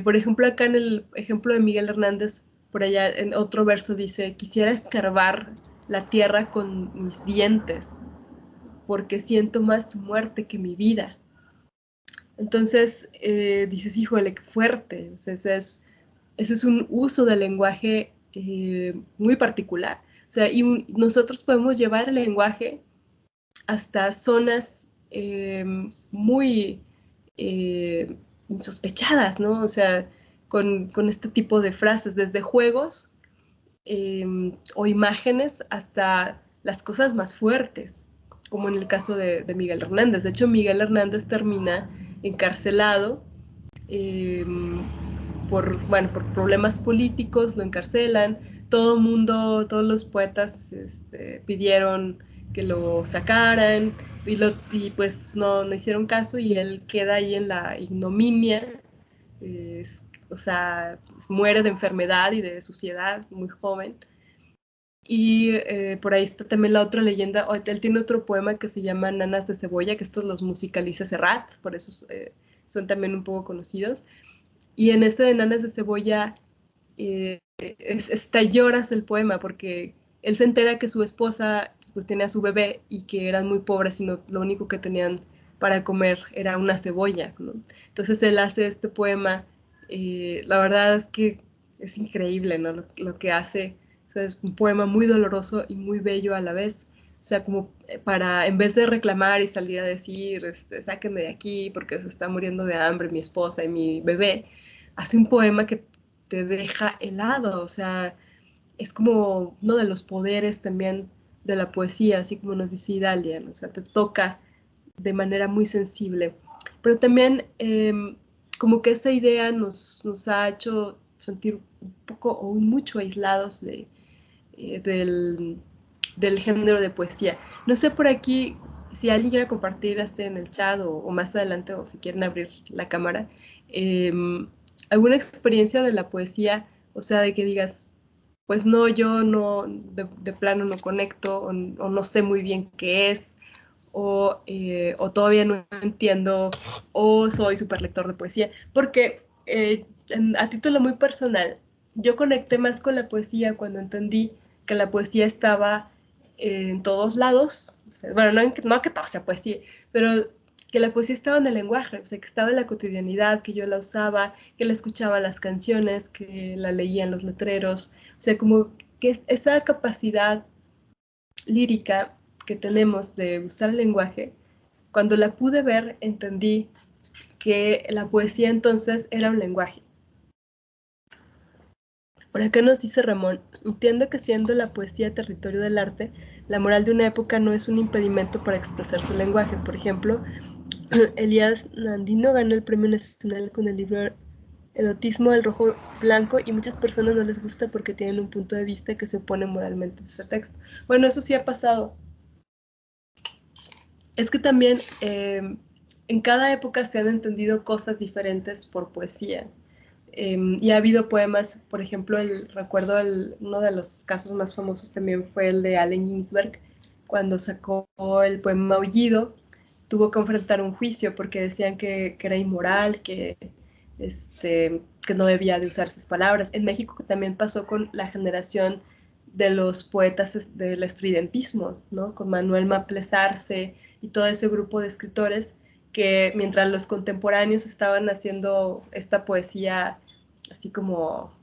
Speaker 1: Por ejemplo, acá en el ejemplo de Miguel Hernández, por allá en otro verso dice, quisiera escarbar la tierra con mis dientes, porque siento más tu muerte que mi vida. Entonces, dices, híjole, qué fuerte. O sea, ese es un uso del lenguaje muy particular. O sea, nosotros podemos llevar el lenguaje hasta zonas muy insospechadas, ¿no? O sea, con este tipo de frases, desde juegos o imágenes hasta las cosas más fuertes, como en el caso de Miguel Hernández. De hecho, Miguel Hernández termina encarcelado eh, por problemas políticos, lo encarcelan, todo el mundo, todos los poetas pidieron que lo sacaran y pues no hicieron caso y él queda ahí en la ignominia, eh, o sea, muere de enfermedad y de suciedad muy joven. Y por ahí está también la otra leyenda, él tiene otro poema que se llama Nanas de Cebolla, que estos los musicaliza Serrat, por eso son también un poco conocidos. Y en ese de Nanas de Cebolla lloras el poema porque él se entera que su esposa pues tenía a su bebé y que eran muy pobres y lo único que tenían para comer era una cebolla, ¿no? Entonces él hace este poema, la verdad es que es increíble, ¿no? Lo que hace, o sea, es un poema muy doloroso y muy bello a la vez. O sea, como para, en vez de reclamar y salir a decir, sáquenme de aquí porque se está muriendo de hambre mi esposa y mi bebé, hace un poema que te deja helado, o sea, es como uno de los poderes también de la poesía, así como nos dice Idalia, ¿no? O sea, te toca de manera muy sensible. Pero también como que esa idea nos ha hecho sentir un poco o mucho aislados del, del género de poesía. No sé por aquí si alguien quiere compartir en el chat o más adelante o si quieren abrir la cámara, eh, alguna experiencia de la poesía, o sea, de que digas, pues no, yo no, de plano no conecto o no sé muy bien qué es, o todavía no entiendo, o soy súper lector de poesía, porque a título muy personal, yo conecté más con la poesía cuando entendí que la poesía estaba en todos lados, o sea, bueno, no que todo sea poesía, pero que la poesía estaba en el lenguaje, o sea, que estaba en la cotidianidad, que yo la usaba, que la escuchaba en las canciones, que la leía en los letreros, o sea, como que esa capacidad lírica que tenemos de usar el lenguaje, cuando la pude ver, entendí que la poesía entonces era un lenguaje. Por acá nos dice Ramón, entiendo que siendo la poesía territorio del arte, la moral de una época no es un impedimento para expresar su lenguaje. Por ejemplo, Elías Nandino ganó el Premio Nacional con el libro Erotismo del Rojo Blanco y muchas personas no les gusta porque tienen un punto de vista que se opone moralmente a ese texto. Bueno, eso sí ha pasado. Es que también en cada época se han entendido cosas diferentes por poesía. Y ha habido poemas, por ejemplo, recuerdo uno de los casos más famosos también fue el de Allen Ginsberg, cuando sacó el poema Aullido, tuvo que enfrentar un juicio porque decían que era inmoral, que no debía de usar esas palabras. En México también pasó con la generación de los poetas del estridentismo, ¿no? Con Manuel Maples Arce y todo ese grupo de escritores que mientras los contemporáneos estaban haciendo esta poesía así como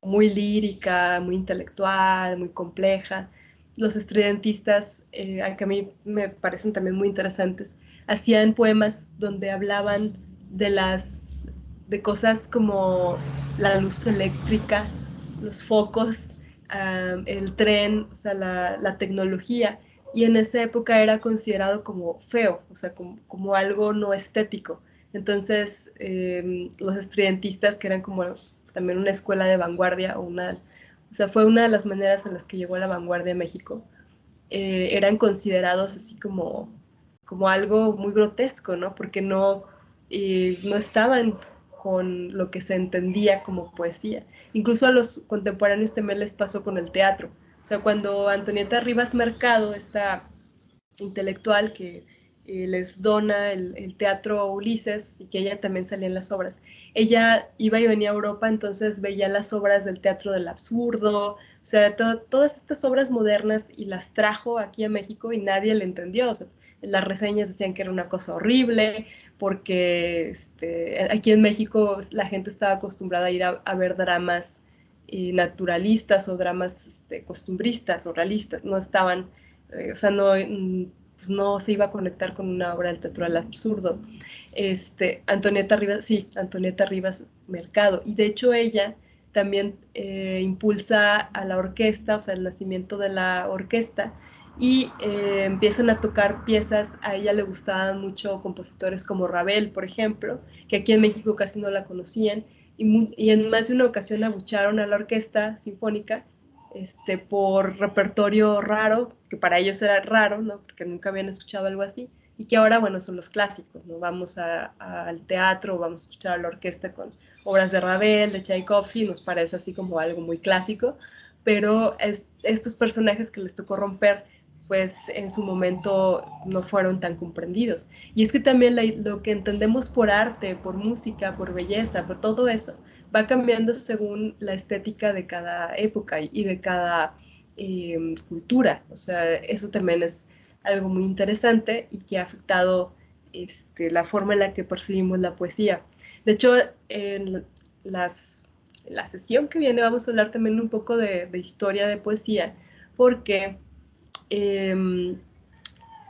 Speaker 1: muy lírica, muy intelectual, muy compleja. Los estridentistas, que a mí me parecen también muy interesantes, hacían poemas donde hablaban de de cosas como la luz eléctrica, los focos, el tren, o sea, la tecnología, y en esa época era considerado como feo, o sea, como algo no estético. Entonces, los estridentistas, que eran como también una escuela de vanguardia, o sea, fue una de las maneras en las que llegó a la vanguardia a México, eran considerados así como algo muy grotesco, ¿no? Porque no estaban con lo que se entendía como poesía. Incluso a los contemporáneos también les pasó con el teatro. O sea, cuando Antonieta Rivas Mercado, esta intelectual que les dona el teatro Ulises y que ella también salía en las obras. Ella iba y venía a Europa, entonces veía las obras del teatro del absurdo, o sea, todas estas obras modernas y las trajo aquí a México y nadie le entendió. O sea, las reseñas decían que era una cosa horrible, porque aquí en México la gente estaba acostumbrada a ir a ver dramas naturalistas o dramas costumbristas o realistas, no estaban o sea, pues no se iba a conectar con una obra del teatro al absurdo. Antonieta Rivas, sí, Antonieta Rivas Mercado, y de hecho ella también impulsa a la orquesta, o sea, el nacimiento de la orquesta, y empiezan a tocar piezas. A ella le gustaban mucho compositores como Ravel, por ejemplo, que aquí en México casi no la conocían, y en más de una ocasión abucharon a la orquesta sinfónica por repertorio raro, que para ellos era raro, ¿no? Porque nunca habían escuchado algo así, y que ahora, bueno, son los clásicos, ¿no? Vamos al teatro, vamos a escuchar a la orquesta con obras de Ravel, de Tchaikovsky, nos parece así como algo muy clásico, pero estos personajes que les tocó romper, pues en su momento no fueron tan comprendidos. Y es que también lo que entendemos por arte, por música, por belleza, por todo eso, va cambiando según la estética de cada época y de cada cultura. O sea, eso también es algo muy interesante y que ha afectado la forma en la que percibimos la poesía. De hecho, en la sesión que viene vamos a hablar también un poco de historia de poesía, porque eh,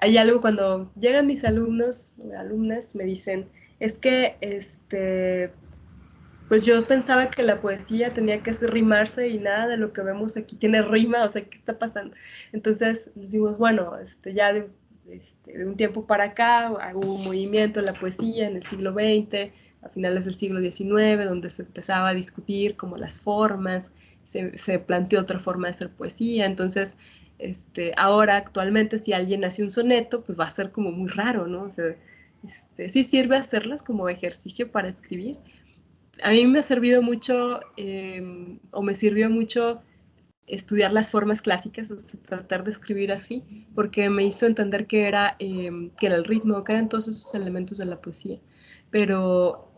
Speaker 1: hay algo cuando llegan mis alumnos o alumnas, me dicen, es que pues yo pensaba que la poesía tenía que rimarse y nada de lo que vemos aquí tiene rima, o sea, ¿qué está pasando? Entonces les digo, bueno, ya de un tiempo para acá hubo un movimiento en la poesía en el siglo XX, a finales del siglo XIX, donde se empezaba a discutir como las formas, se planteó otra forma de hacer poesía. Entonces ahora actualmente si alguien hace un soneto, pues va a ser como muy raro, ¿no? O sea, sí sirve hacerlas como ejercicio para escribir. A mí me ha servido mucho, o me sirvió mucho estudiar las formas clásicas, o sea, tratar de escribir así, porque me hizo entender que era el ritmo, que eran todos esos elementos de la poesía. Pero,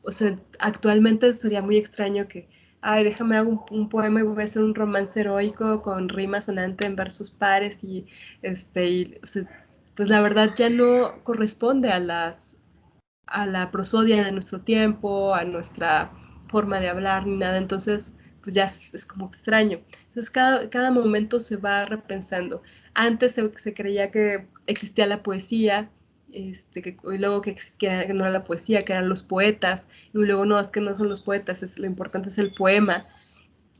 Speaker 1: o sea, actualmente sería muy extraño que, ay, déjame hago un poema y voy a hacer un romance heroico con rima sonante en versos pares o sea, pues la verdad ya no corresponde a la prosodia de nuestro tiempo, a nuestra forma de hablar ni nada. Entonces pues ya es como extraño. Entonces cada momento se va repensando. Antes se creía que existía la poesía, y luego que no era la poesía, que eran los poetas, y luego no, es que no son los poetas, lo importante es el poema.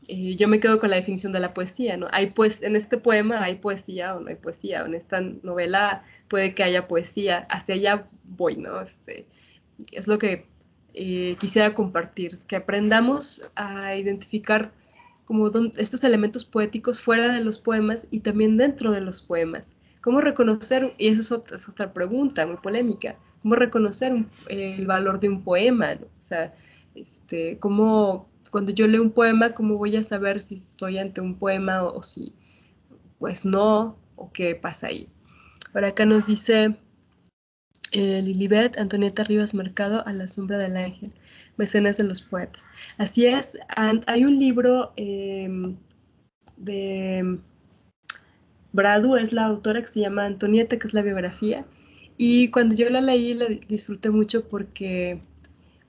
Speaker 1: Yo me quedo con la definición de la poesía, ¿no? En este poema hay poesía o no hay poesía, o en esta novela puede que haya poesía, hacia allá voy, ¿no? Es lo que quisiera compartir, que aprendamos a identificar como estos elementos poéticos fuera de los poemas y también dentro de los poemas. ¿Cómo reconocer, y esa es otra pregunta muy polémica, cómo reconocer el valor de un poema, ¿no? O sea, cuando yo leo un poema, ¿cómo voy a saber si estoy ante un poema o si, pues no, o qué pasa ahí? Por acá nos dice Lilibet Antonieta Rivas Mercado, A la sombra del ángel, Mecenas de los poetas. Así es, hay un libro de Bradu, es la autora, que se llama Antonieta, que es la biografía, y cuando yo la leí la disfruté mucho porque,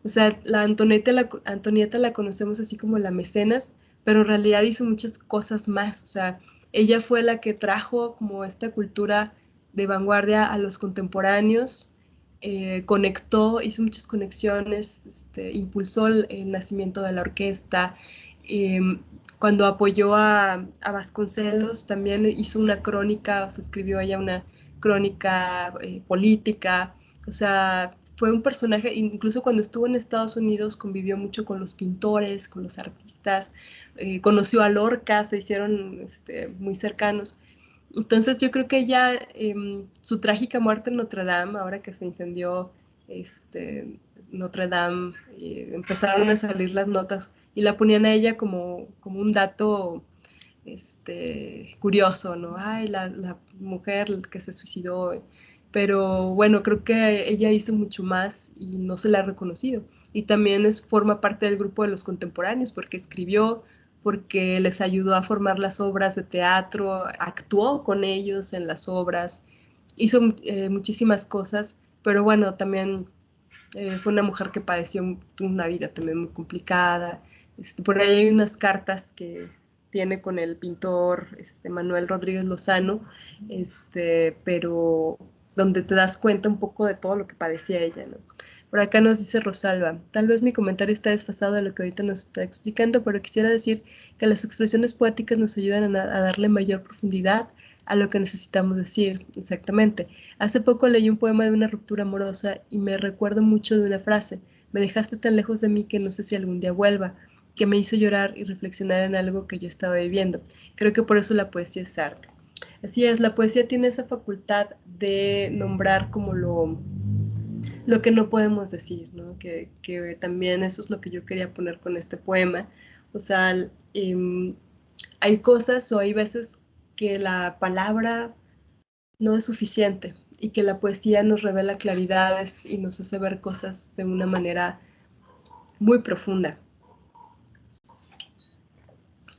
Speaker 1: o sea, Antonieta la conocemos así como la mecenas, pero en realidad hizo muchas cosas más. O sea, ella fue la que trajo como esta cultura de vanguardia a los contemporáneos, conectó, hizo muchas conexiones, impulsó el nacimiento de la orquesta. eh, Cuando apoyó a Vasconcelos, también hizo una crónica, o sea, escribió ella una crónica política. O sea, fue un personaje, incluso cuando estuvo en Estados Unidos, convivió mucho con los pintores, con los artistas, conoció a Lorca, se hicieron muy cercanos. Entonces yo creo que ella, su trágica muerte en Notre Dame, ahora que se incendió Notre Dame, empezaron a salir las notas y la ponían a ella como un dato curioso, ¿no? Ay, la mujer que se suicidó. Pero bueno, creo que ella hizo mucho más y no se la ha reconocido. Y también forma parte del grupo de los contemporáneos porque escribió, porque les ayudó a formar las obras de teatro, actuó con ellos en las obras, hizo muchísimas cosas, pero bueno, también fue una mujer que padeció una vida también muy complicada. Por ahí hay unas cartas que tiene con el pintor Manuel Rodríguez Lozano, pero donde te das cuenta un poco de todo lo que padecía ella, ¿no? Por acá nos dice Rosalba, tal vez mi comentario está desfasado de lo que ahorita nos está explicando, pero quisiera decir que las expresiones poéticas nos ayudan a darle mayor profundidad a lo que necesitamos decir, exactamente. Hace poco leí un poema de una ruptura amorosa y me recuerdo mucho de una frase, me dejaste tan lejos de mí que no sé si algún día vuelva, que me hizo llorar y reflexionar en algo que yo estaba viviendo. Creo que por eso la poesía es arte. Así es, la poesía tiene esa facultad de nombrar como lo que no podemos decir, ¿no? Que también eso es lo que yo quería poner con este poema. O sea, hay cosas o hay veces que la palabra no es suficiente y que la poesía nos revela claridades y nos hace ver cosas de una manera muy profunda.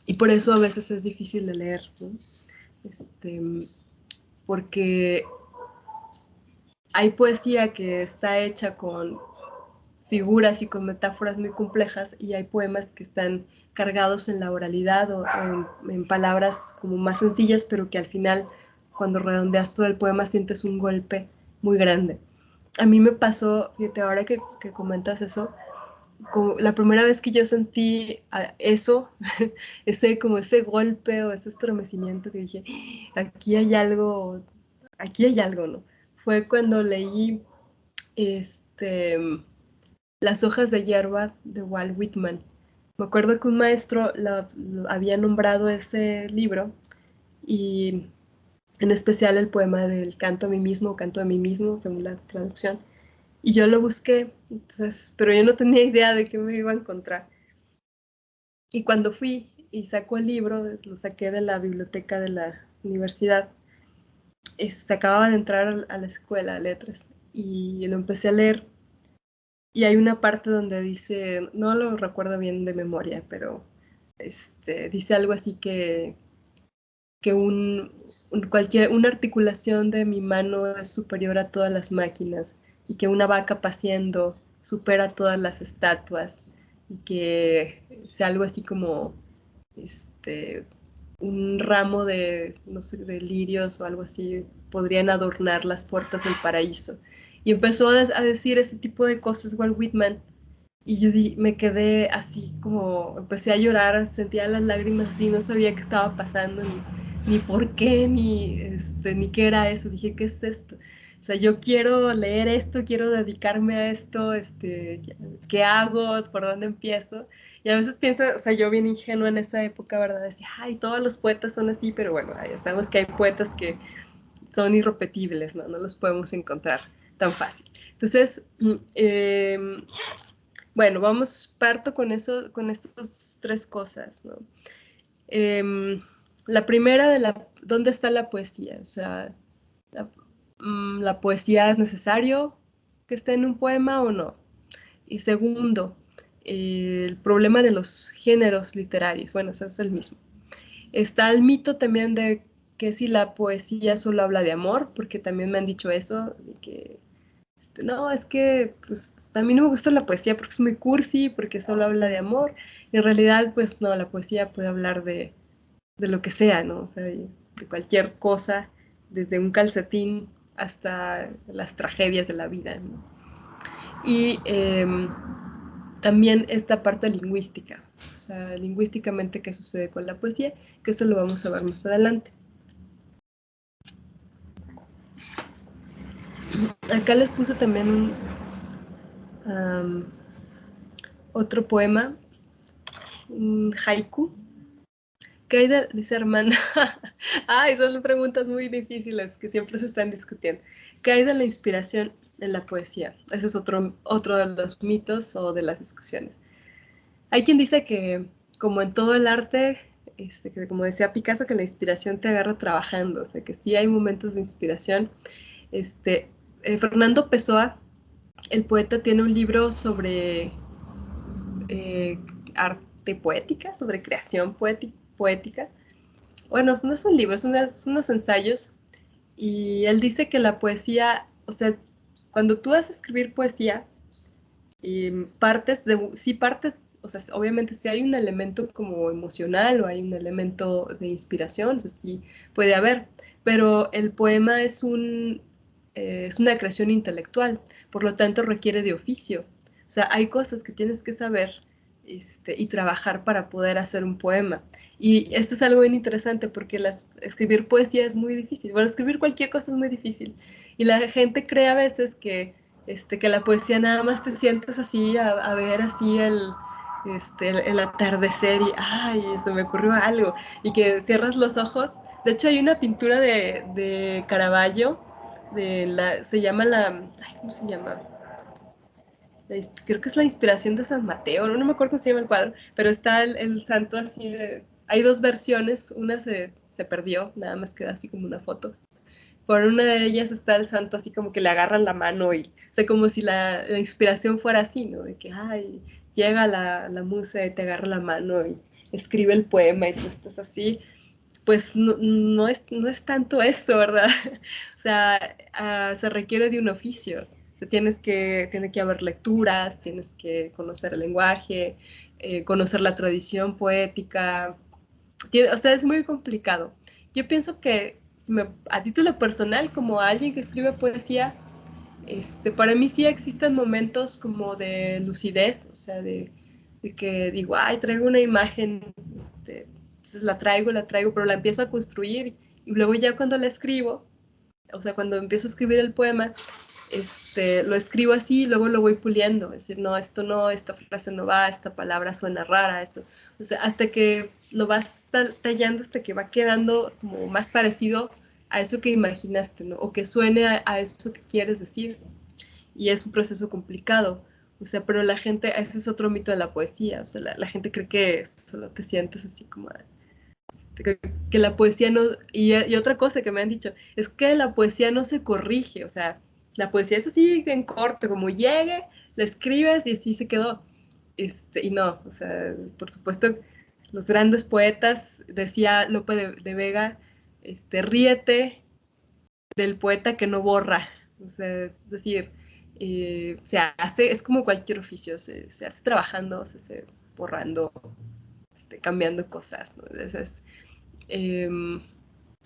Speaker 1: Y por eso a veces es difícil de leer, ¿no? Porque hay poesía que está hecha con figuras y con metáforas muy complejas y hay poemas que están cargados en la oralidad o en palabras como más sencillas, pero que al final, cuando redondeas todo el poema, sientes un golpe muy grande. A mí me pasó, fíjate, ahora que comentas eso, como la primera vez que yo sentí eso, ese golpe o ese estremecimiento que dije, aquí hay algo, aquí hay algo, ¿no? Fue cuando leí este, Las hojas de hierba de Walt Whitman. Me acuerdo que un maestro lo había nombrado ese libro y en especial el poema del canto a mí mismo, canto a mí mismo, según la traducción. Y yo lo busqué, entonces, pero yo no tenía idea de qué me iba a encontrar. Y cuando fui y saco el libro, lo saqué de la biblioteca de la universidad, acababa de entrar a la escuela de letras y lo empecé a leer. Y hay una parte donde dice, no lo recuerdo bien de memoria, pero dice algo así que una articulación de mi mano es superior a todas las máquinas y que una vaca paciendo supera todas las estatuas y que sea algo así como este, un ramo de, no sé, de lirios o algo así podrían adornar las puertas del paraíso. Y empezó a decir ese tipo de cosas Walt Whitman y yo me quedé así como, empecé a llorar, sentía las lágrimas así, no sabía qué estaba pasando, ni por qué, ni qué era eso. Dije, ¿qué es esto? O sea, yo quiero leer esto, quiero dedicarme a esto, ¿qué hago? ¿Por dónde empiezo? Y a veces pienso, o sea, yo bien ingenua en esa época, ¿verdad? Decía, ay, todos los poetas son así, pero bueno, ya sabemos que hay poetas que son irrepetibles, ¿no? No los podemos encontrar tan fácil. Entonces, bueno, parto con eso, con estas tres cosas, ¿no? La primera ¿dónde está la poesía? O sea, la poesía es necesario que esté en un poema o no. Y segundo, el problema de los géneros literarios, bueno, ese es el mismo. Está el mito también de que si la poesía solo habla de amor, porque también me han dicho eso, de que no, es que pues, a mí no me gusta la poesía porque es muy cursi, porque solo habla de amor. Y en realidad, pues no, la poesía puede hablar de lo que sea, ¿no? O sea, de cualquier cosa, desde un calcetín hasta las tragedias de la vida, ¿no? Y también esta parte lingüística, o sea, lingüísticamente qué sucede con la poesía, que eso lo vamos a ver más adelante. Acá les puse también Um, otro poema, un haiku. ¿Qué hay de, dice Armanda? Ay, son preguntas muy difíciles que siempre se están discutiendo. ¿Qué hay de la inspiración en la poesía? Ese es otro de los mitos o de las discusiones. Hay quien dice que, como en todo el arte, que como decía Picasso, que la inspiración te agarra trabajando, o sea, que sí hay momentos de inspiración. Fernando Pessoa, el poeta, tiene un libro sobre arte poética, sobre creación poética. Bueno, no es un libro, son unos ensayos, y él dice que la poesía, o sea, cuando tú vas a escribir poesía, sí partes, o sea, obviamente si hay un elemento como emocional o hay un elemento de inspiración, o sea, sí puede haber, pero el poema es una creación intelectual, por lo tanto requiere de oficio. O sea, hay cosas que tienes que saber y trabajar para poder hacer un poema. Y esto es algo bien interesante porque escribir poesía es muy difícil. Bueno, escribir cualquier cosa es muy difícil. Y la gente cree a veces que la poesía nada más te sientas así a ver así el atardecer y, ay, se me ocurrió algo, y que cierras los ojos. De hecho, hay una pintura de Caravaggio, se llama ay, ¿cómo se llama? Creo que es la inspiración de San Mateo, no me acuerdo cómo se llama el cuadro, pero está el santo así hay dos versiones, una se perdió, nada más queda así como una foto. Por una de ellas está el santo así como que le agarran la mano y, o sea, como si la inspiración fuera así, ¿no? De que, ay, llega la musa y te agarra la mano y escribe el poema y tú estás así. Pues no es tanto eso, ¿verdad? O sea, se requiere de un oficio. O sea, tiene que haber lecturas, tienes que conocer el lenguaje, conocer la tradición poética. O sea, es muy complicado. Yo pienso que a título personal, como alguien que escribe poesía, para mí sí existen momentos como de lucidez, o sea, de que digo, ay, traigo una imagen, entonces la traigo, pero la empiezo a construir y luego ya cuando la escribo, o sea, cuando empiezo a escribir el poema, lo escribo así y luego lo voy puliendo, es decir, no, esto no, esta frase no va, esta palabra suena rara, o sea, hasta que lo vas tallando, hasta que va quedando como más parecido a eso que imaginaste, ¿no? O que suene a eso que quieres decir. Y es un proceso complicado. O sea, pero la gente, ese es otro mito de la poesía, o sea, la gente cree que solo te sientes así como, que la poesía no, y otra cosa que me han dicho, es que la poesía no se corrige, o sea, la poesía es así en corto, como llegue, la escribes y así se quedó. Y no, o sea, por supuesto, los grandes poetas, decía Lope de Vega, ríete del poeta que no borra, o sea, es decir, es como cualquier oficio, se hace trabajando, se hace borrando, cambiando cosas, ¿no? Eh,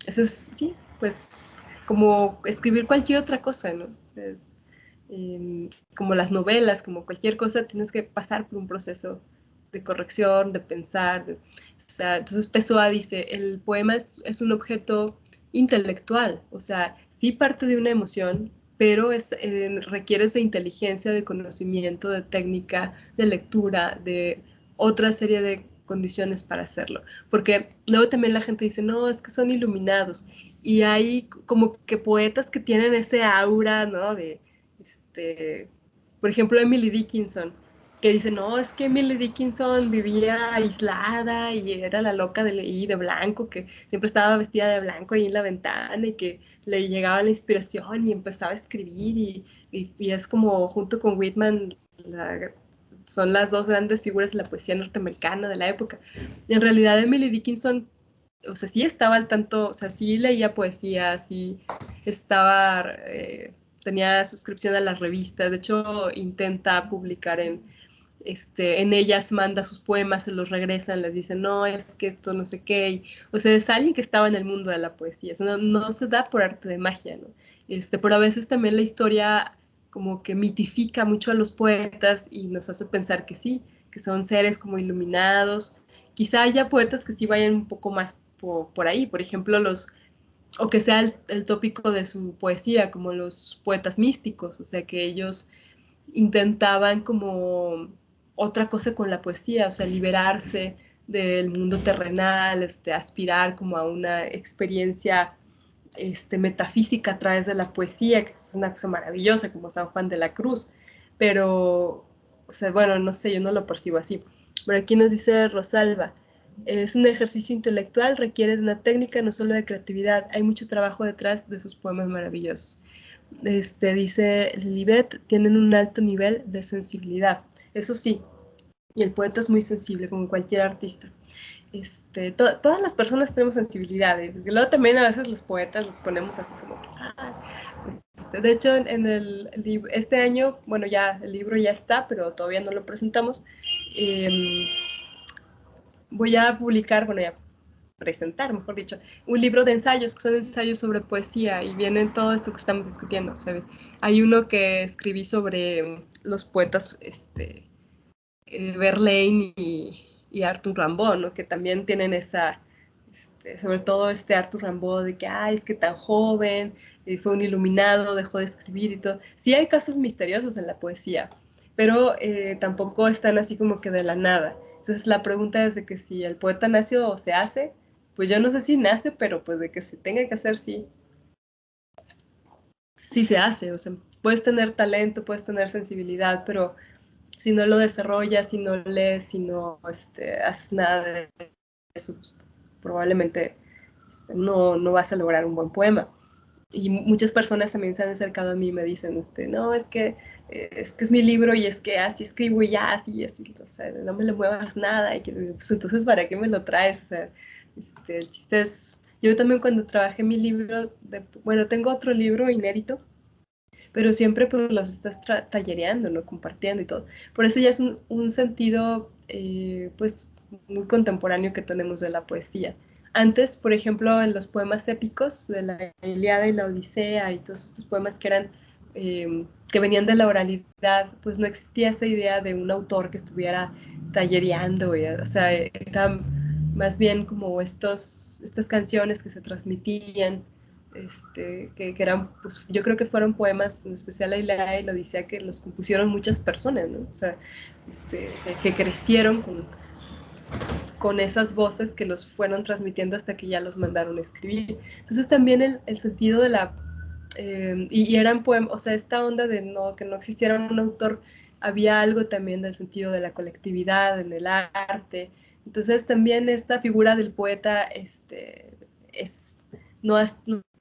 Speaker 1: eso es, sí, pues como escribir cualquier otra cosa, ¿no? Es, como las novelas, como cualquier cosa, tienes que pasar por un proceso de corrección, de pensar. O sea, entonces Pessoa dice, el poema es un objeto intelectual, o sea, sí parte de una emoción, pero requiere de inteligencia, de conocimiento, de técnica, de lectura, de otra serie de condiciones para hacerlo. Porque luego también la gente dice, no, es que son iluminados. Y hay como que poetas que tienen ese aura, ¿no? Este, por ejemplo, Emily Dickinson, que dice, no, es que Emily Dickinson vivía aislada y era la loca de blanco, que siempre estaba vestida de blanco ahí en la ventana y que le llegaba la inspiración y empezaba a escribir y es como junto con Whitman son las dos grandes figuras de la poesía norteamericana de la época. Y en realidad Emily Dickinson, o sea, sí estaba al tanto, o sea, sí leía poesía, sí estaba, tenía suscripción a las revistas, de hecho intenta publicar en ellas, manda sus poemas, se los regresan, les dicen, no, es que esto no sé qué, o sea, es alguien que estaba en el mundo de la poesía, o sea, no se da por arte de magia, ¿no? Pero a veces también la historia como que mitifica mucho a los poetas y nos hace pensar que sí, que son seres como iluminados. Quizá haya poetas que sí vayan un poco más por ahí, por ejemplo, o que sea el tópico de su poesía, como los poetas místicos, o sea, que ellos intentaban como otra cosa con la poesía, o sea, liberarse del mundo terrenal, aspirar como a una experiencia metafísica a través de la poesía, que es una cosa maravillosa, como San Juan de la Cruz, pero, o sea, bueno, no sé, yo no lo percibo así. Pero aquí nos dice Rosalba, es un ejercicio intelectual, requiere de una técnica, no solo de creatividad, hay mucho trabajo detrás de sus poemas maravillosos. Dice Libet, tienen un alto nivel de sensibilidad, eso sí, y el poeta es muy sensible, como cualquier artista. Todas las personas tenemos sensibilidad, y luego también a veces los poetas los ponemos así como que, de hecho en este año, bueno, ya el libro ya está, pero todavía no lo presentamos. eh, Voy a publicar, bueno, ya presentar, mejor dicho, un libro de ensayos, que son ensayos sobre poesía, y vienen todo esto que estamos discutiendo, ¿sabes? Hay uno que escribí sobre los poetas, Verlaine y Arthur Rimbaud, ¿no? Que también tienen esa, sobre todo Arthur Rimbaud, de que, ay, es que tan joven, y fue un iluminado, dejó de escribir y todo. Sí hay casos misteriosos en la poesía, pero tampoco están así como que de la nada. Entonces la pregunta es de que si el poeta nació o se hace, pues yo no sé si nace, pero pues de que se tenga que hacer, sí, sí se hace. O sea, puedes tener talento, puedes tener sensibilidad, pero si no lo desarrollas, si no lees, si no haces nada de eso, pues, probablemente no vas a lograr un buen poema. Y muchas personas también se han acercado a mí y me dicen, no, es que es mi libro y es que así escribo y ya, así, así, o sea, no me le muevas nada. Y que, pues entonces, ¿para qué me lo traes? O sea, el chiste es, yo también cuando trabajé mi libro, bueno, tengo otro libro inédito, pero siempre pues los estás tallereando, ¿no? Compartiendo y todo. Por eso ya es un sentido, pues, muy contemporáneo que tenemos de la poesía. Antes, por ejemplo, en los poemas épicos de la Ilíada y la Odisea y todos estos poemas que eran, que venían de la oralidad, pues no existía esa idea de un autor que estuviera tallereando, o sea, eran más bien como estas canciones que se transmitían, que eran, pues yo creo que fueron poemas, en especial la Ilíada y la Odisea, que los compusieron muchas personas, ¿no? O sea, que crecieron con esas voces que los fueron transmitiendo hasta que ya los mandaron a escribir. Entonces también el sentido de la... y eran poemas, o sea, esta onda de que no existiera un autor, había algo también del sentido de la colectividad, en el arte. Entonces también esta figura del poeta es, no ha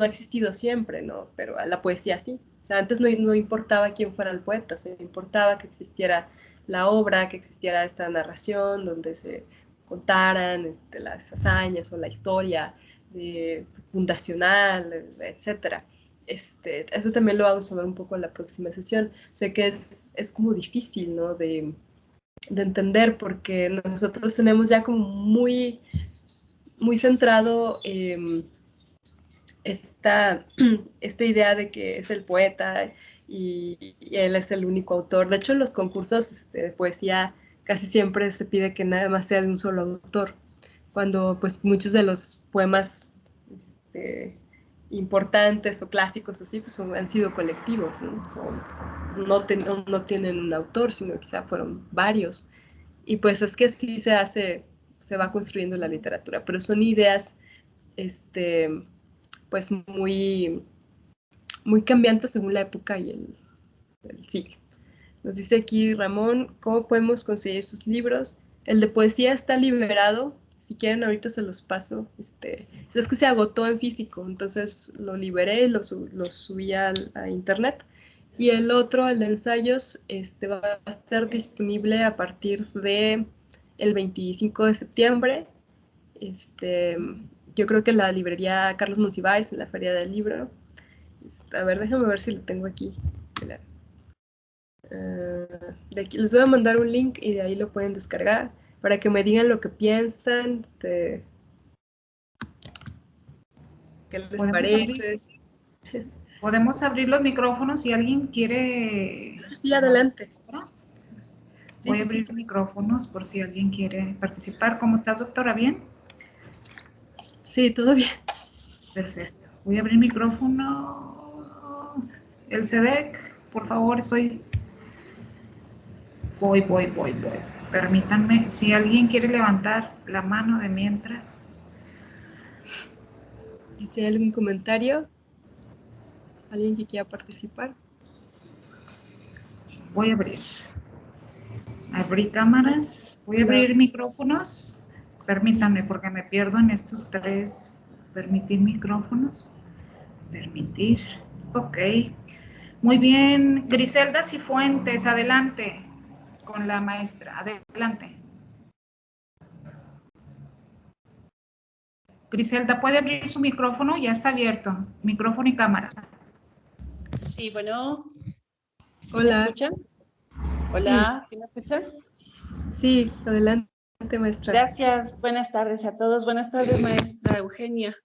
Speaker 1: existido siempre, ¿no? Pero a la poesía sí. O sea, antes no importaba quién fuera el poeta, o sea, importaba que existiera la obra, que existiera esta narración donde se contaran las hazañas o la historia fundacional, etcétera. Eso también lo vamos a ver un poco en la próxima sesión. O sea que es como difícil, ¿no? De entender porque nosotros tenemos ya como muy, muy centrado esta idea de que es el poeta y él es el único autor. De hecho, en los concursos de poesía casi siempre se pide que nada más sea de un solo autor, cuando pues muchos de los poemas importantes o clásicos así pues han sido colectivos, ¿no? No tienen un autor, sino quizá fueron varios. Y pues es que así se va construyendo la literatura, pero son ideas este, pues muy, muy cambiantes según la época y el siglo. Nos dice aquí Ramón, ¿cómo podemos conseguir sus libros? El de poesía está liberado, si quieren ahorita se los paso. Es que se agotó en físico, entonces lo liberé y lo subí a internet. Y el otro, el de ensayos, va a estar disponible a partir de el 25 de septiembre. Este, yo creo que la librería Carlos Monsiváis, en la Feria del Libro. A ver, déjame ver si lo tengo aquí. De aquí les voy a mandar un link y de ahí lo pueden descargar para que me digan lo que piensan, qué les parece.
Speaker 2: Podemos abrir los micrófonos si alguien quiere.
Speaker 1: Sí, adelante. Sí,
Speaker 2: Voy a
Speaker 1: sí, sí.
Speaker 2: abrir micrófonos por si alguien quiere participar. ¿Cómo estás, doctora? ¿Bien?
Speaker 1: Sí, todo bien.
Speaker 2: Perfecto. Voy a abrir micrófono. El CEDEC, por favor, estoy Voy. Permítanme, si alguien quiere levantar la mano de mientras.
Speaker 1: Si hay algún comentario, alguien que quiera participar.
Speaker 2: Voy a abrir cámaras, voy a abrir micrófonos. Permítanme porque me pierdo en estos tres. Permitir micrófonos. Permitir. Ok. Muy bien. Griselda Cifuentes, adelante con la maestra. Adelante. Griselda, ¿puede abrir su micrófono? Ya está abierto. Micrófono y cámara.
Speaker 3: Sí, bueno.
Speaker 1: Hola.
Speaker 3: ¿Me escuchan? Hola, ¿sí me escuchan?
Speaker 1: Sí, adelante, maestra.
Speaker 3: Gracias, buenas tardes a todos. Buenas tardes, maestra Eugenia.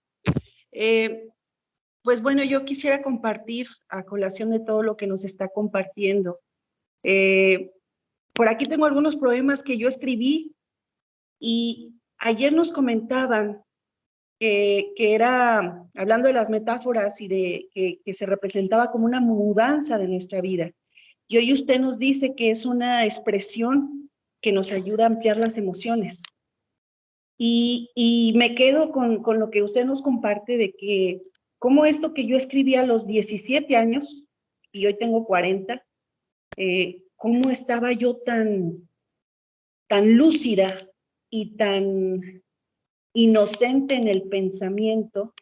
Speaker 3: Pues bueno, yo quisiera compartir a colación de todo lo que nos está compartiendo. Por aquí tengo algunos poemas que yo escribí y ayer nos comentaban que era, hablando de las metáforas y de que se representaba como una mudanza de nuestra vida. Y hoy usted nos dice que es una expresión que nos ayuda a ampliar las emociones. Y me quedo con lo que usted nos comparte de que cómo esto que yo escribí a los 17 años, y hoy tengo 40, cómo estaba yo tan lúcida y tan inocente en el pensamiento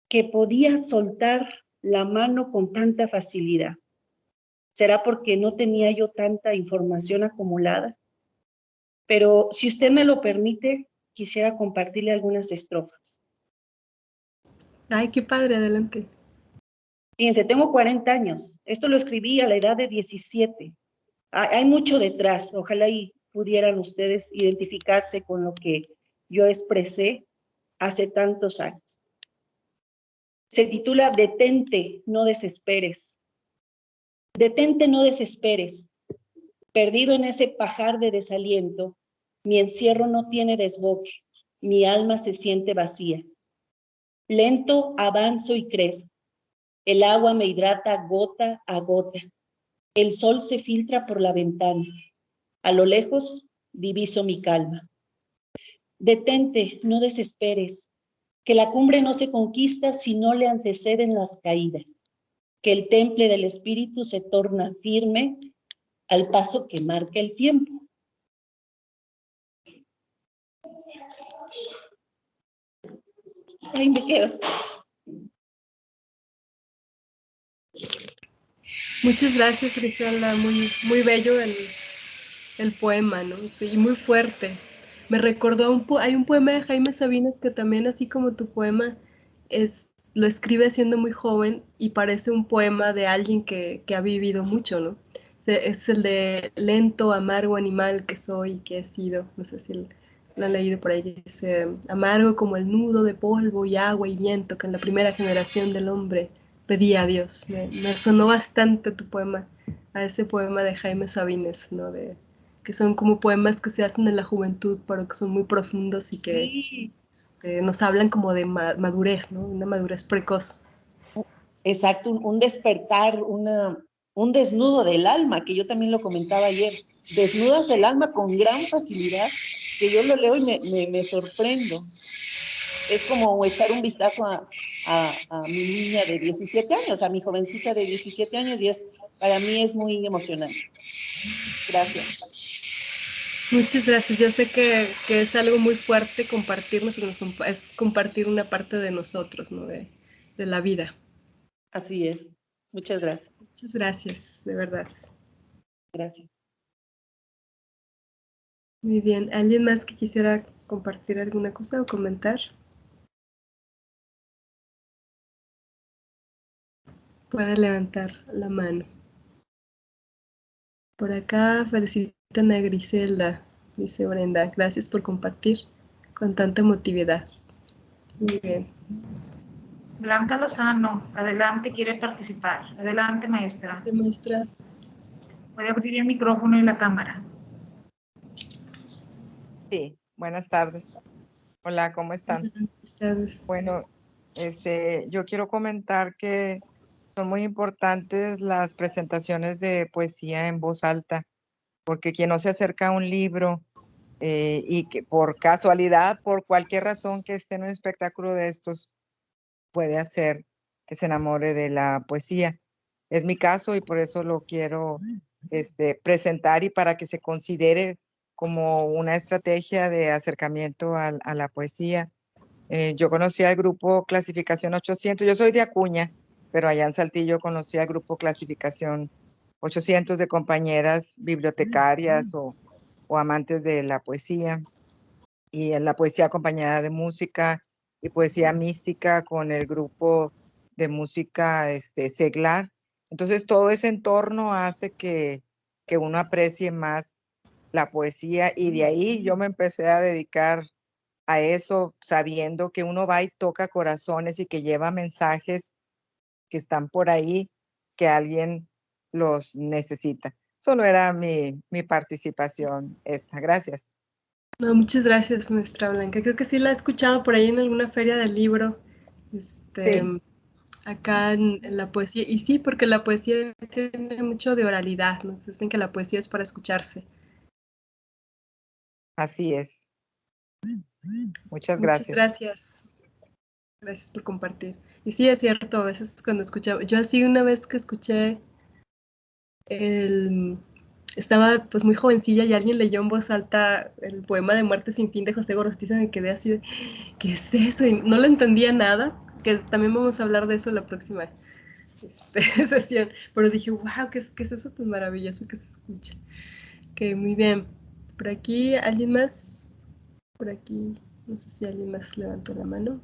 Speaker 3: que podía soltar la mano con tanta facilidad. ¿Será porque no tenía yo tanta información acumulada? Pero si usted me lo permite, quisiera compartirle algunas estrofas.
Speaker 1: Ay, qué padre, adelante.
Speaker 3: Fíjense, tengo 40 años. Esto lo escribí a la edad de 17. Hay mucho detrás. Ojalá y pudieran ustedes identificarse con lo que yo expresé hace tantos años. Se titula Detente, no desesperes. Detente, no desesperes. Perdido en ese pajar de desaliento, mi encierro no tiene desboque, mi alma se siente vacía. Lento avanzo y crezco. El agua me hidrata gota a gota. El sol se filtra por la ventana. A lo lejos diviso mi calma. Detente, no desesperes, que la cumbre no se conquista si no le anteceden las caídas, que el temple del espíritu se torna firme al paso que marca el tiempo. Ahí me quedo.
Speaker 1: Muchas gracias, Griselda. Muy bello el poema, ¿no? Sí, muy fuerte. Me recordó hay un poema de Jaime Sabines que también, así como tu poema, lo escribe siendo muy joven y parece un poema de alguien que ha vivido mucho, ¿no? Es el de lento, amargo animal que soy y que he sido. No sé si lo han leído por ahí. Dice, amargo como el nudo de polvo y agua y viento que en la primera generación del hombre pedía a Dios. Me sonó bastante tu poema, a ese poema de Jaime Sabines, ¿no? Que son como poemas que se hacen en la juventud, pero que son muy profundos y que
Speaker 3: Sí,
Speaker 1: nos hablan como de madurez, ¿no? Una madurez precoz.
Speaker 3: exacto, un despertar, un desnudo del alma, que yo también lo comentaba ayer. Desnudas el alma con gran facilidad, que yo lo leo y me sorprendo. Es como echar un vistazo a mi niña de 17 años, a mi jovencita de 17 años, y para mí es muy emocionante. Gracias.
Speaker 1: Muchas gracias. Yo sé que es algo muy fuerte compartirnos, es compartir una parte de nosotros, ¿no? De la vida.
Speaker 3: Así es. Muchas gracias.
Speaker 1: Muchas gracias, de verdad.
Speaker 3: Gracias.
Speaker 1: Muy bien. ¿Alguien más que quisiera compartir alguna cosa o comentar? Puede levantar la mano. Por acá felicitan a Griselda, dice Brenda. Gracias por compartir con tanta emotividad. Muy bien.
Speaker 2: Blanca Lozano, adelante, quiere participar. Adelante, maestra.
Speaker 1: Maestra.
Speaker 2: Puede abrir el micrófono y la cámara.
Speaker 4: Sí, buenas tardes. Hola, ¿cómo están?
Speaker 1: Buenas tardes.
Speaker 4: Bueno, yo quiero comentar que son muy importantes las presentaciones de poesía en voz alta. porque quien no se acerca a un libro y que por casualidad, por cualquier razón que esté en un espectáculo de estos, puede hacer que se enamore de la poesía. Es mi caso y por eso lo quiero presentar y para que se considere como una estrategia de acercamiento a la poesía. Yo conocí al grupo Clasificación 800, yo soy de Acuña, pero allá en Saltillo conocí al grupo Clasificación 800 de compañeras bibliotecarias o amantes de la poesía, y en la poesía acompañada de música y poesía mística con el grupo de música seglar. Entonces todo ese entorno hace que uno aprecie más la poesía y de ahí yo me empecé a dedicar a eso, sabiendo que uno va y toca corazones y que lleva mensajes que están por ahí, que alguien los necesita. Solo era mi participación esta. Gracias.
Speaker 1: No, muchas gracias, maestra Blanca. Creo que sí la he escuchado por ahí en alguna feria del libro,
Speaker 4: Sí,
Speaker 1: acá en la poesía. Y sí, porque la poesía tiene mucho de oralidad. Nos dicen que la poesía es para escucharse.
Speaker 4: así es. Muchas
Speaker 1: Muchas
Speaker 4: gracias.
Speaker 1: gracias. Gracias por compartir. Y sí, es cierto, a veces cuando escuchaba, yo así una vez que escuché estaba pues muy jovencilla y alguien leyó en voz alta el poema de Muerte sin fin de José Gorostiza, me quedé así de, ¿qué es eso? Y no le entendía nada, que también vamos a hablar de eso la próxima sesión, pero dije, wow, ¿qué es eso tan maravilloso que se escucha? Que muy bien. Por aquí, ¿alguien más? Por aquí, no sé si alguien más levantó la mano.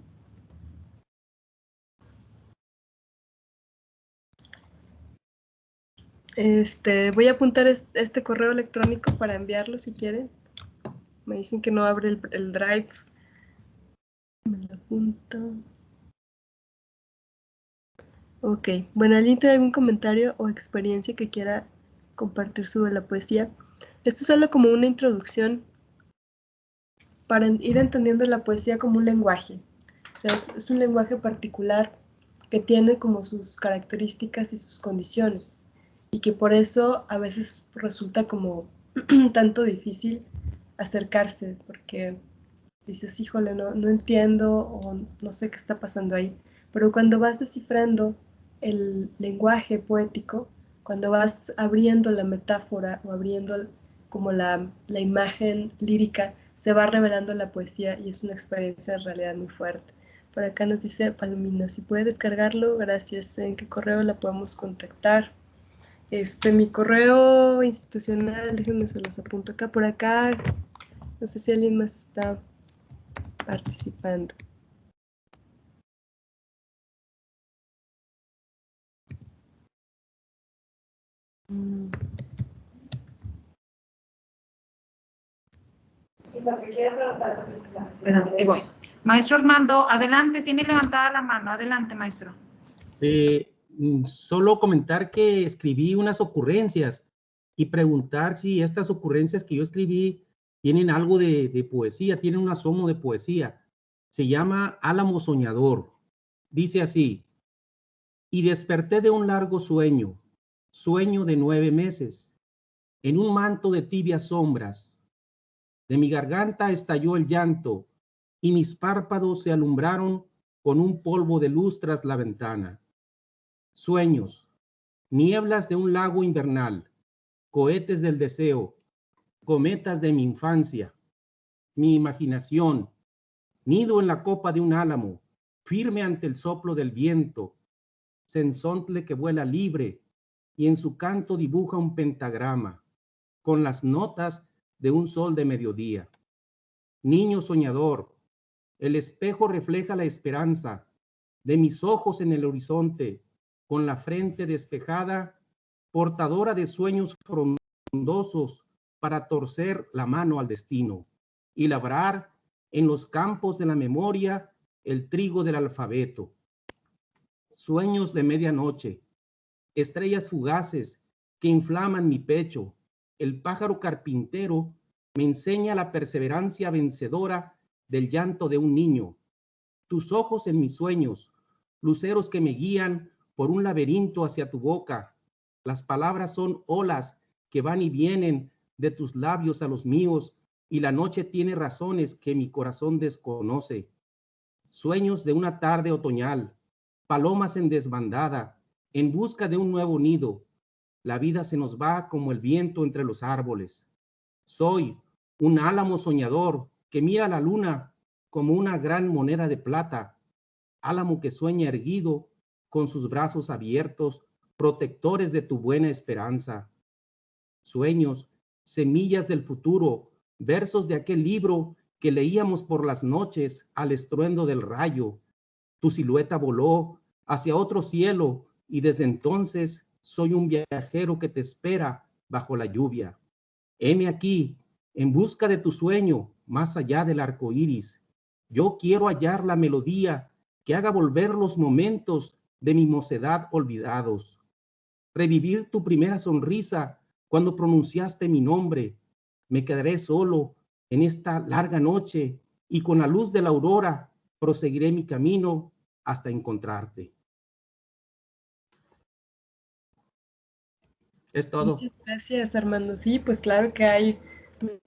Speaker 1: Voy a apuntar este correo electrónico para enviarlo si quieren. Me dicen que no abre el drive. Me lo apunto. Ok, bueno, ¿alguien tiene algún comentario o experiencia que quiera compartir sobre la poesía? Esto es solo como una introducción para ir entendiendo la poesía como un lenguaje. O sea, es un lenguaje particular que tiene como sus características y sus condiciones y que por eso a veces resulta como tanto difícil acercarse porque dices, híjole, no entiendo o no sé qué está pasando ahí. Pero cuando vas descifrando el lenguaje poético, cuando vas abriendo la metáfora o abriendo como la imagen lírica, se va revelando la poesía y es una experiencia en realidad muy fuerte. Por acá nos dice Palomino, si puede descargarlo, gracias. ¿En qué correo la podemos contactar? Mi correo institucional, déjenme se los apunto acá. Por acá, no sé si alguien más está participando.
Speaker 2: Perdón, ahí voy. Maestro Armando, adelante, tiene levantada la mano. Adelante, maestro.
Speaker 5: Solo comentar que escribí unas ocurrencias y preguntar si estas ocurrencias que yo escribí tienen algo de poesía, tienen un asomo de poesía. Se llama Álamo Soñador. Dice así: y desperté de un largo sueño, sueño de 9 meses, en un manto de tibias sombras. De mi garganta estalló el llanto y mis párpados se alumbraron con un polvo de luz tras la ventana. Sueños, nieblas de un lago invernal, cohetes del deseo, cometas de mi infancia, mi imaginación, nido en la copa de un álamo, firme ante el soplo del viento, cenzontle que vuela libre y en su canto dibuja un pentagrama, con las notas de un sol de mediodía. Niño soñador, el espejo refleja la esperanza de mis ojos en el horizonte, con la frente despejada, portadora de sueños frondosos para torcer la mano al destino y labrar en los campos de la memoria el trigo del alfabeto. Sueños de medianoche, estrellas fugaces que inflaman mi pecho. El pájaro carpintero me enseña la perseverancia vencedora del llanto de un niño. Tus ojos en mis sueños, luceros que me guían por un laberinto hacia tu boca. Las palabras son olas que van y vienen de tus labios a los míos, y la noche tiene razones que mi corazón desconoce. Sueños de una tarde otoñal, palomas en desbandada, en busca de un nuevo nido. La vida se nos va como el viento entre los árboles. Soy un álamo soñador que mira la luna como una gran moneda de plata, álamo que sueña erguido con sus brazos abiertos, protectores de tu buena esperanza. Sueños, semillas del futuro, versos de aquel libro que leíamos por las noches al estruendo del rayo. Tu silueta voló hacia otro cielo y desde entonces soy un viajero que te espera bajo la lluvia. Heme aquí, en busca de tu sueño, más allá del arco iris. Yo quiero hallar la melodía que haga volver los momentos de mi mocedad olvidados. Revivir tu primera sonrisa cuando pronunciaste mi nombre. Me quedaré solo en esta larga noche y con la luz de la aurora proseguiré mi camino hasta encontrarte. Es todo.
Speaker 1: Muchas gracias, Armando. Sí, pues claro que hay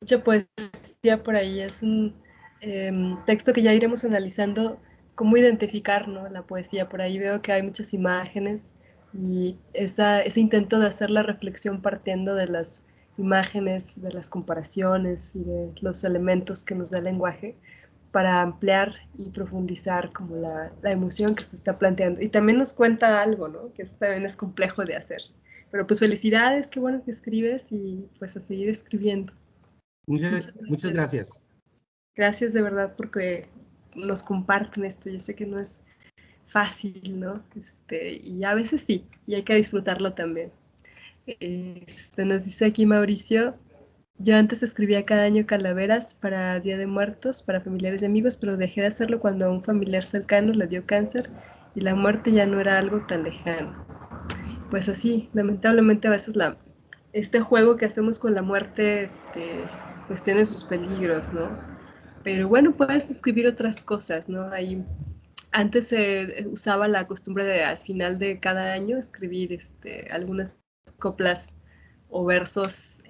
Speaker 1: mucha poesía por ahí. Es un texto que ya iremos analizando cómo identificar, ¿no?, la poesía. Por ahí veo que hay muchas imágenes y ese intento de hacer la reflexión partiendo de las imágenes, de las comparaciones y de los elementos que nos da el lenguaje para ampliar y profundizar como la emoción que se está planteando. Y también nos cuenta algo, ¿no?, que eso también es complejo de hacer. Pero pues felicidades, qué bueno que escribes y pues a seguir escribiendo.
Speaker 5: Muchas gracias.
Speaker 1: Gracias de verdad porque nos comparten esto. Yo sé que no es fácil, ¿no? Y a veces sí, y hay que disfrutarlo también. Nos dice aquí Mauricio: yo antes escribía cada año calaveras para Día de Muertos, para familiares y amigos, pero dejé de hacerlo cuando a un familiar cercano le dio cáncer y la muerte ya no era algo tan lejano. Pues así, lamentablemente a veces este juego que hacemos con la muerte pues tiene sus peligros, ¿no? Pero bueno, puedes escribir otras cosas, ¿no? Antes se usaba la costumbre de al final de cada año escribir algunas coplas o versos,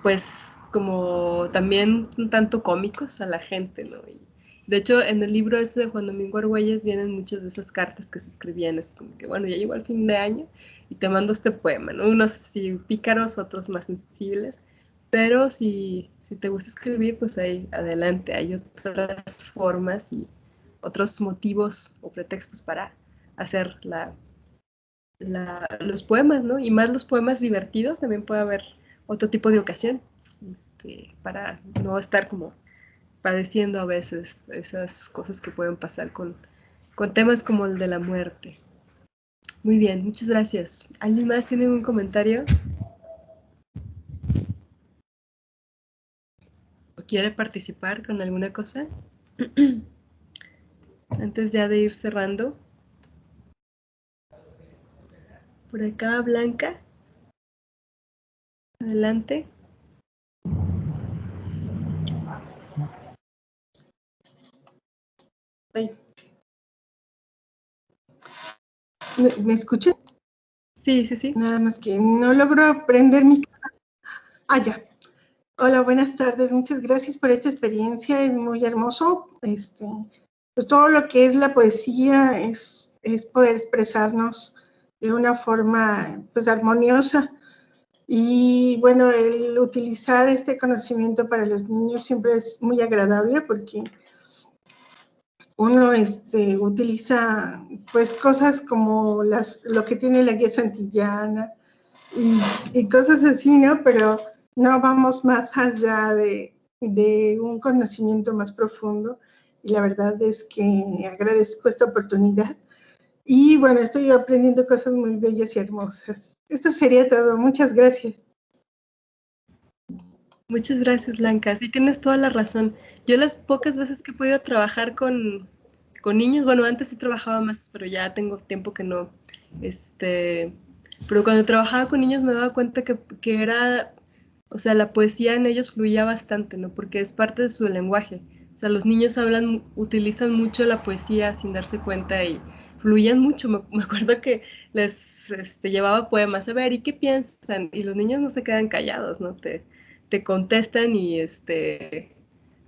Speaker 1: pues como también un tanto cómicos a la gente, ¿no? Y de hecho, en el libro ese de Juan Domingo Argüelles vienen muchas de esas cartas que se escribían, es como que, bueno, ya llegó el fin de año y te mando este poema, ¿no? Unos sí pícaros, otros más sensibles, pero si te gusta escribir, pues ahí adelante, hay otras formas y otros motivos o pretextos para hacer los poemas, ¿no? Y más los poemas divertidos, también puede haber otro tipo de ocasión, para no estar como padeciendo a veces esas cosas que pueden pasar con temas como el de la muerte. Muy bien, muchas gracias. ¿Alguien más tiene un comentario? ¿O quiere participar con alguna cosa? Antes ya de ir cerrando. Por acá, Blanca. Adelante.
Speaker 6: ¿Me escuchan?
Speaker 1: Sí, sí, sí.
Speaker 6: Nada más que no logro prender mi cámara. Ah, ya. Hola, buenas tardes. Muchas gracias por esta experiencia. Es muy hermoso. Pues todo lo que es la poesía es poder expresarnos de una forma pues armoniosa. Y bueno, el utilizar este conocimiento para los niños siempre es muy agradable porque uno utiliza pues cosas como lo que tiene la guía santillana y cosas así, ¿no? Pero no vamos más allá de un conocimiento más profundo y la verdad es que agradezco esta oportunidad y bueno, estoy aprendiendo cosas muy bellas y hermosas. Esto sería todo. Muchas gracias.
Speaker 1: Muchas gracias, Blanca. Sí, tienes toda la razón. Yo las pocas veces que he podido trabajar con niños, bueno, antes sí trabajaba más, pero ya tengo tiempo que no. Pero cuando trabajaba con niños me daba cuenta que era, o sea, la poesía en ellos fluía bastante, ¿no? Porque es parte de su lenguaje. O sea, los niños utilizan mucho la poesía sin darse cuenta y fluían mucho. Me acuerdo que les llevaba poemas, a ver, ¿y qué piensan? Y los niños no se quedan callados, ¿no? Te contestan y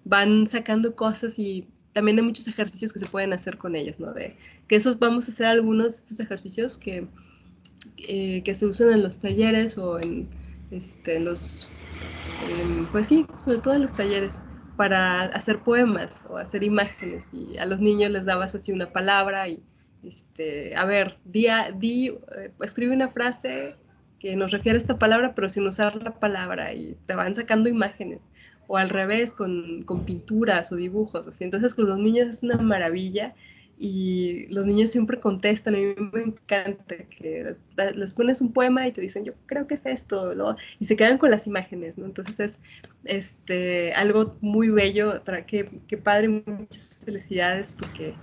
Speaker 1: van sacando cosas, y también hay muchos ejercicios que se pueden hacer con ellos, ¿no? Que esos vamos a hacer algunos de estos ejercicios que se usan en los talleres o pues sí, sobre todo en los talleres, para hacer poemas o hacer imágenes, y a los niños les dabas así una palabra y, a ver, escribe una frase que nos refiere a esta palabra, pero sin usar la palabra, y te van sacando imágenes, o al revés, con pinturas o dibujos, así. Entonces con los niños es una maravilla, y los niños siempre contestan. A mí me encanta que les pones un poema y te dicen, yo creo que es esto, ¿no? Y se quedan con las imágenes, ¿no? Entonces es algo muy bello. Qué padre, muchas felicidades, porque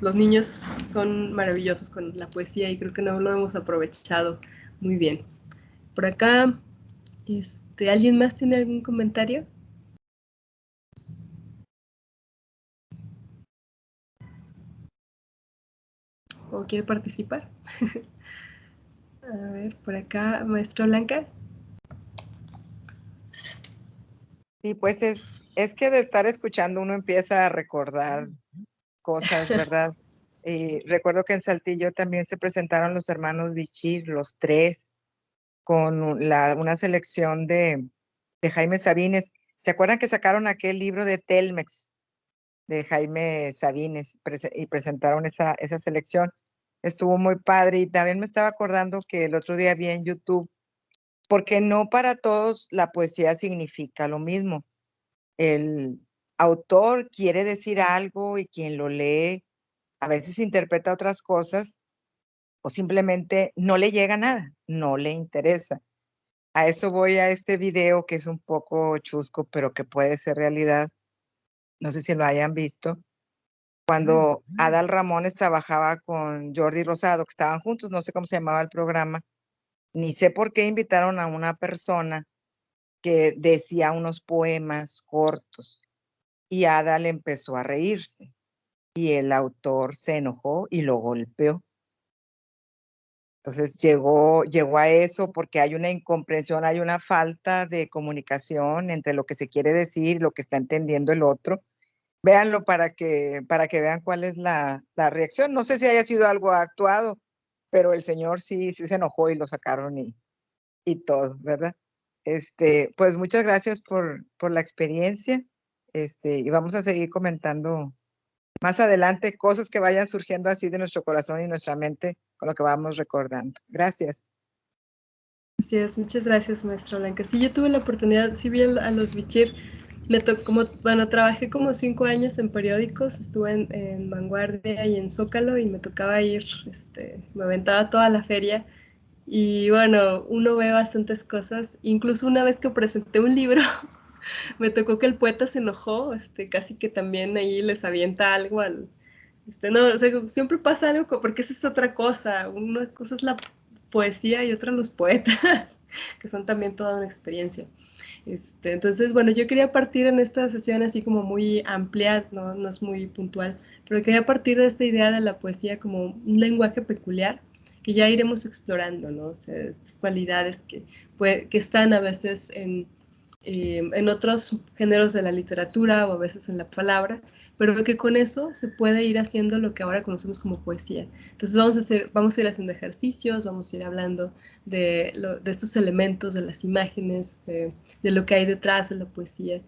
Speaker 1: los niños son maravillosos con la poesía, y creo que no lo hemos aprovechado muy bien. Por acá, ¿alguien más tiene algún comentario? ¿O quiere participar? A ver, por acá, maestra Blanca.
Speaker 4: Sí, pues es que de estar escuchando uno empieza a recordar cosas, ¿verdad? Recuerdo que en Saltillo también se presentaron los hermanos Bichir, los tres, con una selección de Jaime Sabines. ¿Se acuerdan que sacaron aquel libro de Telmex de Jaime Sabines y presentaron esa selección? Estuvo muy padre, y también me estaba acordando que el otro día vi en YouTube, porque no para todos la poesía significa lo mismo. El autor quiere decir algo y quien lo lee a veces interpreta otras cosas, o simplemente no le llega nada, no le interesa. A eso voy a este video, que es un poco chusco, pero que puede ser realidad. No sé si lo hayan visto. Cuando Adal Ramones trabajaba con Jordi Rosado, que estaban juntos, no sé cómo se llamaba el programa, ni sé por qué invitaron a una persona que decía unos poemas cortos, y Adal empezó a reírse, y el autor se enojó y lo golpeó. Entonces llegó a eso, porque hay una incomprensión, hay una falta de comunicación entre lo que se quiere decir y lo que está entendiendo el otro. Véanlo para que vean cuál es la reacción. No sé si haya sido algo actuado, pero el señor sí se enojó y lo sacaron y todo, ¿verdad? Pues muchas gracias por la experiencia. Y vamos a seguir comentando más adelante cosas que vayan surgiendo así de nuestro corazón y nuestra mente, con lo que vamos recordando. Gracias.
Speaker 1: Así es, muchas gracias, maestra Blanca. Sí, yo tuve la oportunidad, sí vi a los Bichir. Trabajé como 5 años en periódicos, estuve en Vanguardia y en Zócalo, y me tocaba ir, me aventaba toda la feria, y bueno, uno ve bastantes cosas. Incluso una vez que presenté un libro, me tocó que el poeta se enojó, casi que también ahí les avienta algo no, o sea, siempre pasa algo, porque esa es otra cosa. Una cosa es la poesía y otra los poetas, que son también toda una experiencia. Entonces, bueno, yo quería partir en esta sesión así como muy amplia, no es muy puntual, pero quería partir de esta idea de la poesía como un lenguaje peculiar, que ya iremos explorando, ¿no? O sea, estas cualidades que están a veces en otros géneros de la literatura, o a veces en la palabra, pero que con eso se puede ir haciendo lo que ahora conocemos como poesía. Entonces vamos a ir haciendo ejercicios, vamos a ir hablando de estos elementos, de las imágenes, de lo que hay detrás de la poesía,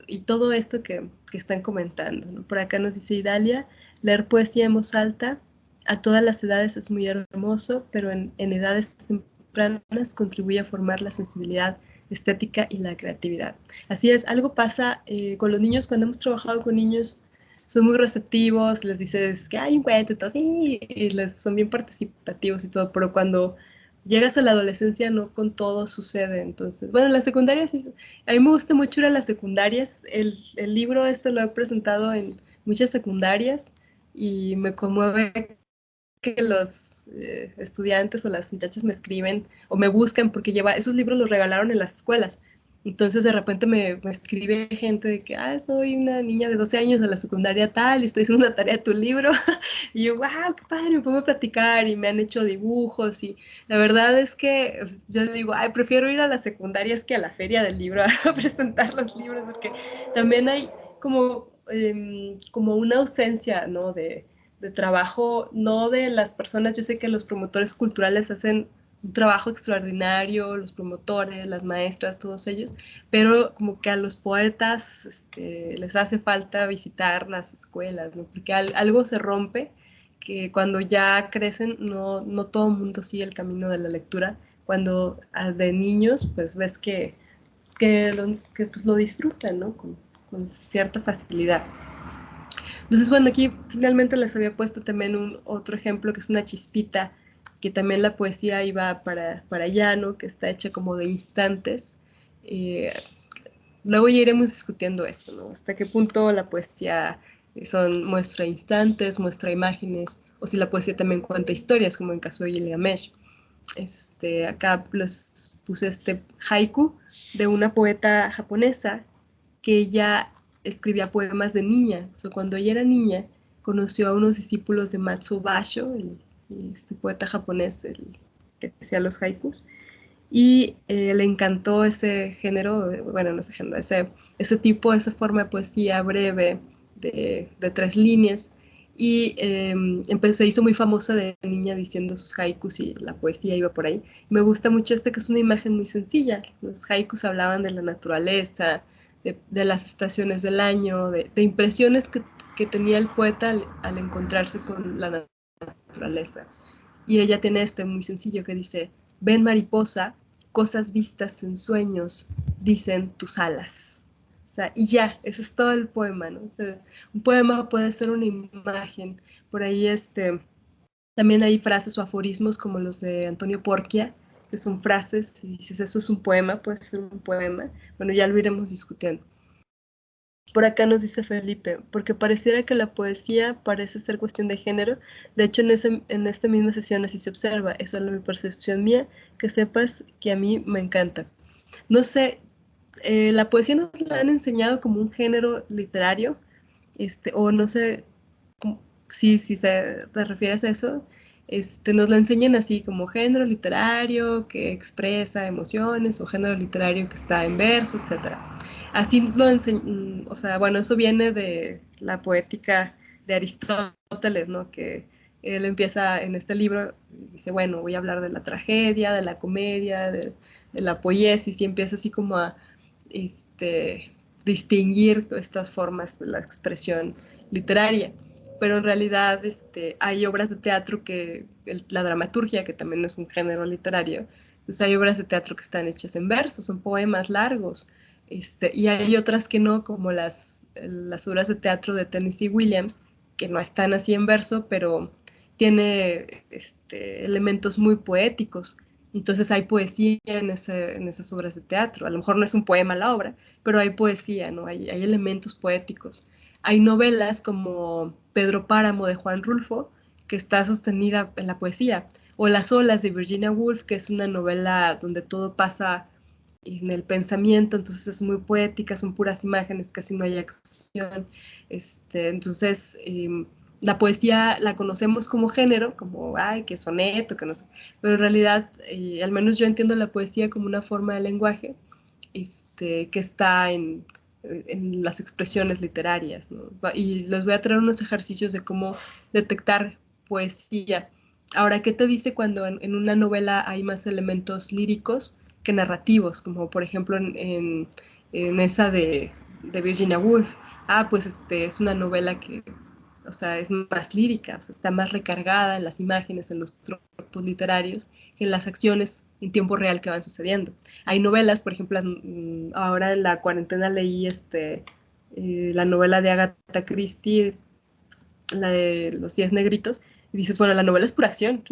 Speaker 1: y todo esto que están comentando, ¿no? Por acá nos dice Idalia: leer poesía en voz alta a todas las edades es muy hermoso, pero en edades tempranas contribuye a formar la sensibilidad estética y la creatividad. Así es, algo pasa con los niños. Cuando hemos trabajado con niños, son muy receptivos, les dices que hay un cuento y todo así, y son bien participativos y todo, pero cuando llegas a la adolescencia no con todo sucede. Entonces, bueno, la secundaria sí, a mí me gusta mucho ir a las secundarias. El libro lo he presentado en muchas secundarias, y me conmueve que los estudiantes o las muchachas me escriben o me buscan, porque esos libros los regalaron en las escuelas. Entonces de repente me escribe gente de que, soy una niña de 12 años de la secundaria tal y estoy haciendo una tarea de tu libro. Y yo, wow, qué padre, me pongo a platicar y me han hecho dibujos. Y la verdad es que yo digo, prefiero ir a las secundarias que a la feria del libro a presentar los libros, porque también hay como una ausencia, ¿no? de trabajo, no de las personas. Yo sé que los promotores culturales hacen un trabajo extraordinario, los promotores, las maestras, todos ellos, pero como que a los poetas les hace falta visitar las escuelas, ¿no? Porque algo se rompe, que cuando ya crecen no todo el mundo sigue el camino de la lectura. Cuando de niños, pues ves que pues, lo disfrutan, ¿no? Con cierta facilidad. Entonces, bueno, aquí finalmente les había puesto también otro ejemplo, que es una chispita, que también la poesía iba para allá, ¿no? Que está hecha como de instantes. Luego ya iremos discutiendo eso, ¿no? Hasta qué punto la poesía muestra instantes, muestra imágenes, o si la poesía también cuenta historias, como en el caso de Gilgamesh. Acá les puse este haiku de una poeta japonesa que ella escribía poemas de niña. O sea, cuando ella era niña, conoció a unos discípulos de Matsuo Basho, este poeta japonés que hacía los haikus, y le encantó ese género, bueno, no ese género, ese tipo, esa forma de poesía breve de 3 líneas, y se hizo muy famosa de niña diciendo sus haikus y la poesía iba por ahí. Me gusta mucho que es una imagen muy sencilla. Los haikus hablaban de la naturaleza, de las estaciones del año, de impresiones que tenía el poeta al encontrarse con la naturaleza. Y ella tiene muy sencillo que dice: ven mariposa, cosas vistas en sueños, dicen tus alas. O sea, y ya, ese es todo el poema, ¿no? O sea, un poema puede ser una imagen. Por ahí también hay frases o aforismos como los de Antonio Porquia, que son frases, si dices eso es un poema, puede ser un poema. Bueno, ya lo iremos discutiendo. Por acá nos dice Felipe, porque pareciera que la poesía parece ser cuestión de género. De hecho, en esta misma sesión así se observa. Es solo mi percepción mía, que sepas que a mí me encanta. No sé, la poesía nos la han enseñado como un género literario, o no sé si te refieres a eso. Nos la enseñan así como género literario que expresa emociones, o género literario que está en verso, etc. Así lo enseñan, o sea, bueno, eso viene de la poética de Aristóteles, ¿no? Que él empieza en este libro, dice, bueno, voy a hablar de la tragedia, de la comedia, de la poiesis, y empieza así como a distinguir estas formas de la expresión literaria. Pero en realidad hay obras de teatro la dramaturgia, que también es un género literario, pues hay obras de teatro que están hechas en verso, son poemas largos, y hay otras que no, como las obras de teatro de Tennessee Williams, que no están así en verso, pero tiene elementos muy poéticos. Entonces hay poesía en esas obras de teatro. A lo mejor no es un poema la obra, pero hay poesía, ¿no? Hay elementos poéticos. Hay novelas como Pedro Páramo de Juan Rulfo, que está sostenida en la poesía, o Las olas de Virginia Woolf, que es una novela donde todo pasa en el pensamiento, entonces es muy poética, son puras imágenes, casi no hay acción. Entonces, la poesía la conocemos como género, como, que soneto, que no sé, pero en realidad, al menos yo entiendo la poesía como una forma de lenguaje que está en las expresiones literarias, ¿no? Y les voy a traer unos ejercicios de cómo detectar poesía. Ahora, ¿qué te dice cuando en una novela hay más elementos líricos que narrativos? Como por ejemplo en esa de Virginia Woolf. Pues es una novela que, o sea, es más lírica, o sea, está más recargada en las imágenes, en los tropos literarios, que en las acciones en tiempo real que van sucediendo. Hay novelas, por ejemplo, ahora en la cuarentena leí la novela de Agatha Christie, la de Los 10 Negritos, y dices, bueno, la novela es pura acción.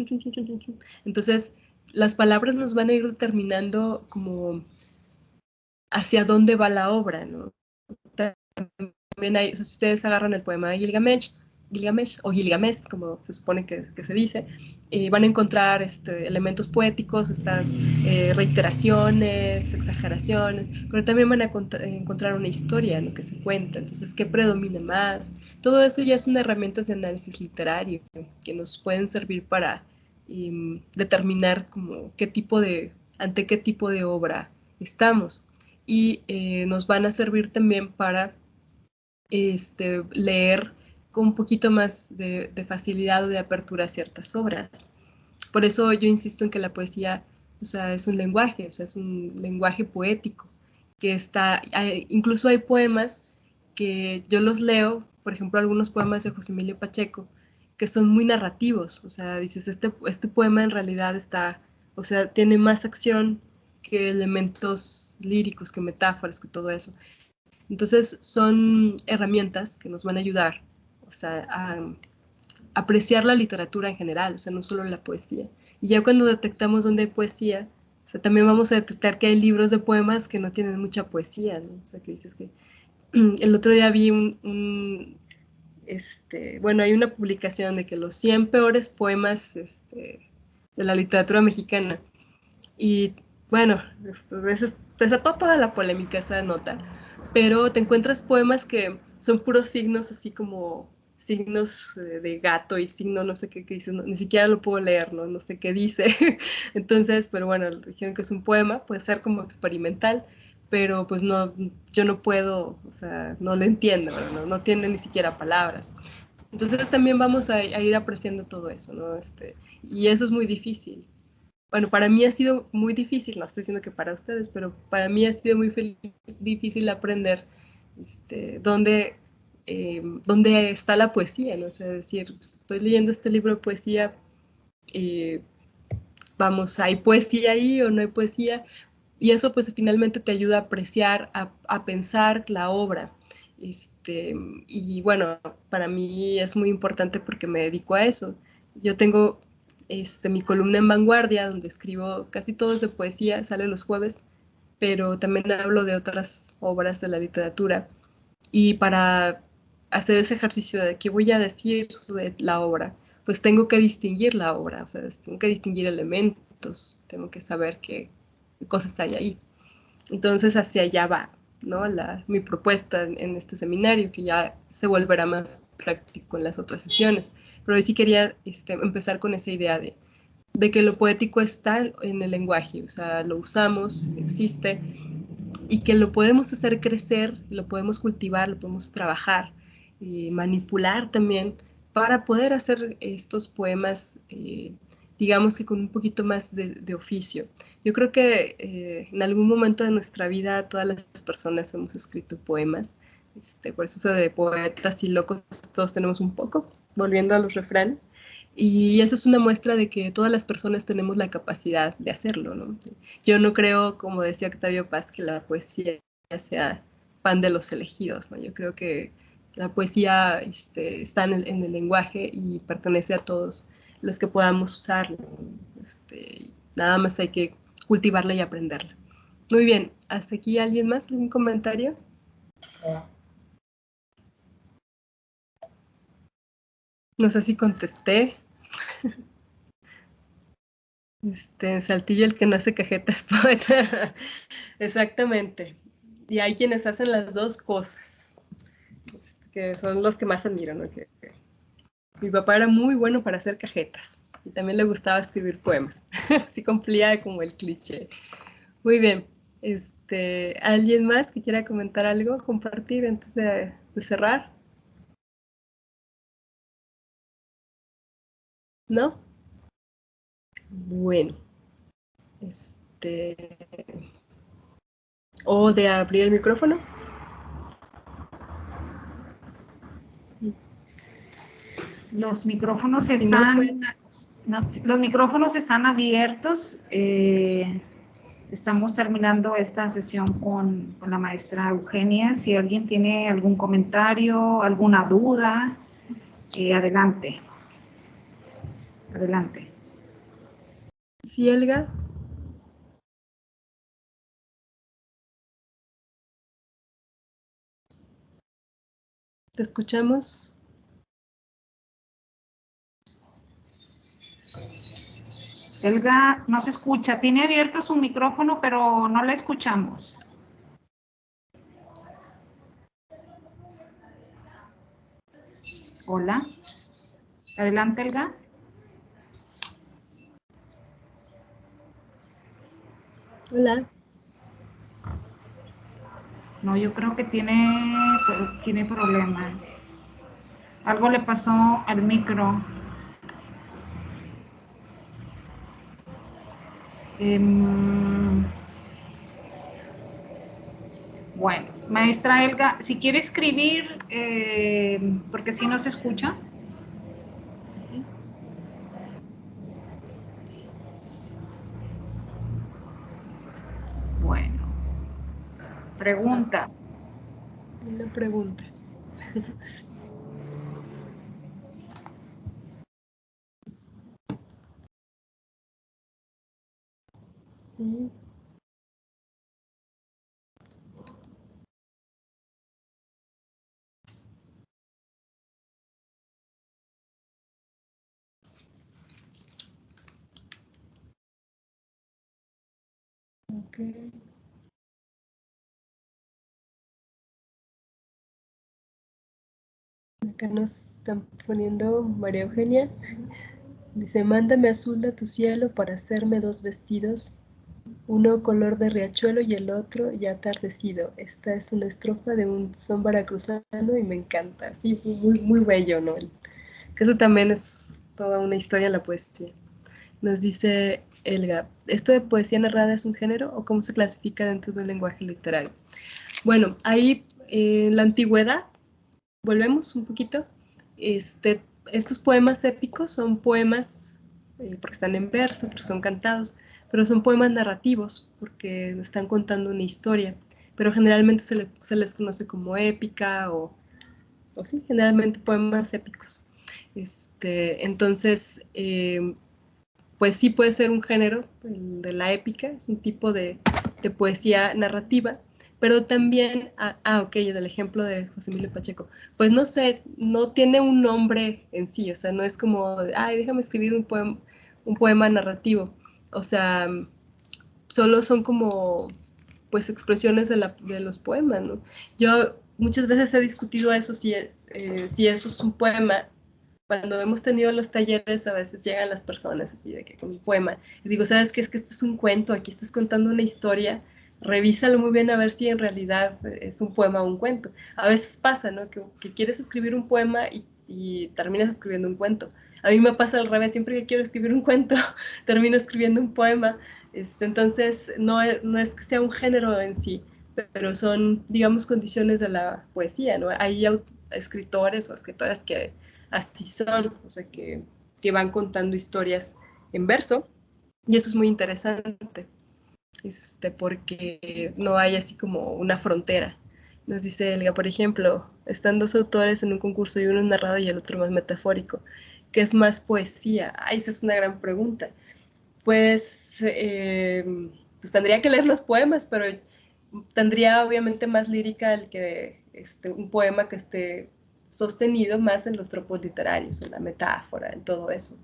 Speaker 1: Entonces, las palabras nos van a ir determinando como hacia dónde va la obra, ¿no? También hay, o sea, si ustedes agarran el poema de Gilgamesh, Gilgamesh, o Gilgamesh, como se supone que se dice, van a encontrar elementos poéticos, estas reiteraciones, exageraciones, pero también van a encontrar una historia en lo que se cuenta. Entonces, ¿qué predomina más? Todo eso ya son herramientas de análisis literario que nos pueden servir para determinar como ante qué tipo de obra estamos. Y nos van a servir también para leer con un poquito más de facilidad o de apertura a ciertas obras. Por eso yo insisto en que la poesía, o sea, es un lenguaje, o sea, es un lenguaje poético, que incluso hay poemas que yo los leo, por ejemplo, algunos poemas de José Emilio Pacheco, que son muy narrativos, o sea, dices, este poema en realidad o sea, tiene más acción que elementos líricos, que metáforas, que todo eso. Entonces son herramientas que nos van a ayudar, o sea, a apreciar la literatura en general, o sea, no solo la poesía. Y ya cuando detectamos dónde hay poesía, o sea, también vamos a detectar que hay libros de poemas que no tienen mucha poesía, ¿no? O sea, que dices que el otro día vi bueno, hay una publicación de que los 100 peores poemas de la literatura mexicana. Y bueno, desató toda la polémica esa nota, pero te encuentras poemas que son puros signos, así como signos de gato y signo no sé qué dice, ni siquiera lo puedo leer, no sé qué dice. Entonces, pero bueno, dijeron que es un poema, puede ser como experimental, pero pues no, yo no puedo, o sea, no lo entiendo, no tiene ni siquiera palabras. Entonces también vamos a ir apreciando todo eso, ¿no? Y eso es muy difícil. Bueno, para mí ha sido muy difícil, no estoy diciendo que para ustedes, pero para mí ha sido muy difícil aprender dónde está la poesía, ¿no? O sea, decir, pues, estoy leyendo este libro de poesía, eh, vamos, ¿hay poesía ahí o no hay poesía? Y eso pues finalmente te ayuda a apreciar, a pensar la obra. Y bueno, para mí es muy importante porque me dedico a eso. Yo tengo mi columna en Vanguardia, donde escribo casi todo es de poesía, sale los jueves, pero también hablo de otras obras de la literatura. Y para hacer ese ejercicio de qué voy a decir de la obra, pues tengo que distinguir la obra, o sea, tengo que distinguir elementos, tengo que saber qué cosas hay ahí. Entonces hacia allá va, ¿no? Mi propuesta en este seminario, que ya se volverá más práctico en las otras sesiones. Pero hoy sí quería empezar con esa idea de que lo poético está en el lenguaje, o sea, lo usamos, existe, y que lo podemos hacer crecer, lo podemos cultivar, lo podemos trabajar, manipular también para poder hacer estos poemas, digamos que con un poquito más de oficio. Yo creo que en algún momento de nuestra vida todas las personas hemos escrito poemas, por eso de poetas y locos todos tenemos un poco, volviendo a los refranes. Y eso es una muestra de que todas las personas tenemos la capacidad de hacerlo, ¿no? Yo no creo, como decía Octavio Paz, que la poesía sea pan de los elegidos, ¿no? Yo creo que la poesía está en el lenguaje y pertenece a todos los que podamos usarla. Nada más hay que cultivarla y aprenderla. Muy bien, ¿hasta aquí alguien más? ¿Algún comentario? No sé si contesté. Saltillo el que no hace cajetas poeta. Exactamente. Y hay quienes hacen las dos cosas, que son los que más admiro, ¿no? Mi papá era muy bueno para hacer cajetas y también le gustaba escribir poemas. Así cumplía como el cliché. Muy bien. ¿Alguien más que quiera comentar algo, compartir antes de cerrar? ¿No? Bueno. ¿O de abrir el micrófono? Sí.
Speaker 2: Los micrófonos
Speaker 1: Si no,
Speaker 2: están,
Speaker 1: pues
Speaker 2: los micrófonos están abiertos. Estamos terminando esta sesión con la maestra Eugenia. Si alguien tiene algún comentario, alguna duda, adelante. Adelante.
Speaker 1: sí, Elga. Te escuchamos.
Speaker 2: Elga no se escucha. Tiene abierto su micrófono, pero no la escuchamos. Hola. Adelante, Elga.
Speaker 1: Hola.
Speaker 2: No, yo creo que tiene problemas. Algo le pasó al micro. Bueno, maestra Elga, si quiere escribir, porque si no se escucha. Bueno, pregunta.
Speaker 1: Una pregunta. Sí. Okay. Acá nos están poniendo María Eugenia. Dice, mándame azul de tu cielo para hacerme 2 vestidos, uno color de riachuelo y el otro ya atardecido. Esta es una estrofa de un son veracruzano y me encanta. Sí, muy, muy bello, ¿no? Que eso también es toda una historia en la poesía. Nos dice Elga, ¿esto de poesía narrada es un género o cómo se clasifica dentro del lenguaje literario? Bueno, ahí en la antigüedad, volvemos un poquito, estos poemas épicos son poemas, porque están en verso, porque son cantados, pero son poemas narrativos, porque están contando una historia, pero generalmente se les conoce como épica o sí, generalmente poemas épicos. Entonces, pues sí puede ser un género de la épica, es un tipo de poesía narrativa, pero también, ok, del ejemplo de José Emilio Pacheco, pues no sé, no tiene un nombre en sí, o sea, no es como, ay, déjame escribir un poema narrativo, o sea, solo son como, pues, expresiones de los poemas, ¿no? Yo muchas veces he discutido eso, si eso es un poema. Cuando hemos tenido los talleres, a veces llegan las personas así de que con un poema. Y digo, ¿sabes qué? Es que esto es un cuento, aquí estás contando una historia, revísalo muy bien a ver si en realidad es un poema o un cuento. A veces pasa, ¿no? Que quieres escribir un poema y terminas escribiendo un cuento. A mí me pasa al revés, siempre que quiero escribir un cuento, termino escribiendo un poema. Entonces, no es que sea un género en sí, pero son, digamos, condiciones de la poesía, ¿no? Hay escritores o escritoras que así son, o sea, que van contando historias en verso, y eso es muy interesante, porque no hay así como una frontera. Nos dice Elga, por ejemplo, están 2 autores en un concurso y uno es narrado y el otro más metafórico. ¿Qué es más poesía? Ay, esa es una gran pregunta. Pues, pues tendría que leer los poemas, pero tendría obviamente más lírica el que un poema que esté sostenido más en los tropos literarios, en la metáfora, en todo eso.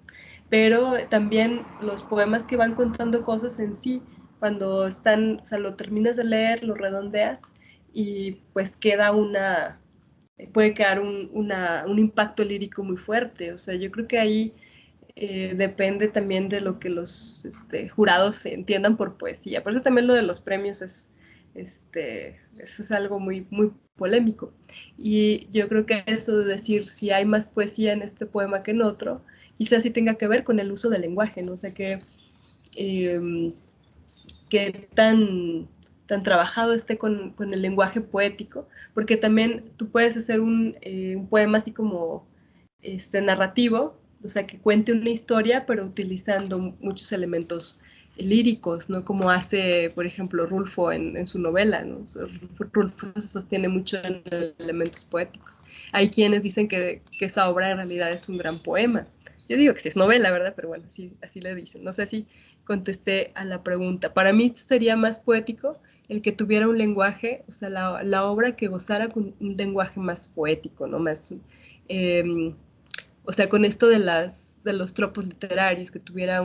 Speaker 1: Pero también los poemas que van contando cosas en sí, cuando están, o sea, lo terminas de leer, lo redondeas y pues puede quedar un impacto lírico muy fuerte. O sea, yo creo que ahí depende también de lo que los jurados entiendan por poesía. Por eso también lo de los premios eso es algo muy, muy polémico. Y yo creo que eso de decir si hay más poesía en este poema que en otro, quizás sí tenga que ver con el uso del lenguaje, no sé qué tan trabajado esté con el lenguaje poético, porque también tú puedes hacer un poema así como narrativo, o sea, que cuente una historia, pero utilizando muchos elementos líricos, ¿no? Como hace, por ejemplo, Rulfo en su novela, ¿no? O sea, Rulfo se sostiene mucho en elementos poéticos. Hay quienes dicen que esa obra en realidad es un gran poema. Yo digo que sí es novela, ¿verdad? Pero bueno, así le dicen. No sé si contesté a la pregunta. Para mí sería más poético el que tuviera un lenguaje, o sea, la obra que gozara con un lenguaje más poético, ¿no? Más, o sea, con esto de los tropos literarios, que tuviera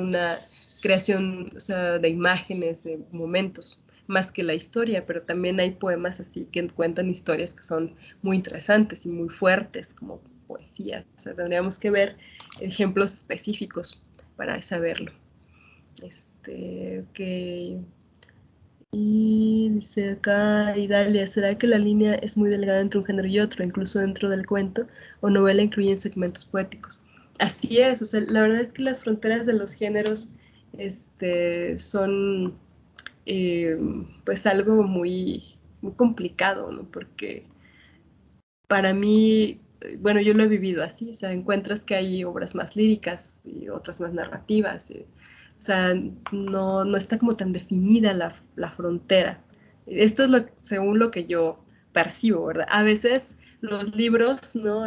Speaker 1: creación, o sea, de imágenes, de momentos, más que la historia, pero también hay poemas así que cuentan historias que son muy interesantes y muy fuertes, como poesía. O sea, tendríamos que ver ejemplos específicos para saberlo. Ok. Y dice acá, Idalia, ¿será que la línea es muy delgada entre un género y otro, incluso dentro del cuento o novela incluyen segmentos poéticos? Así es, o sea, la verdad es que las fronteras de los géneros son pues algo muy, muy complicado, ¿no? Porque para mí, bueno, yo lo he vivido así, o sea, encuentras que hay obras más líricas y otras más narrativas, o sea, no está como tan definida la frontera. Esto es según lo que yo percibo, ¿verdad? A veces los libros, ¿no?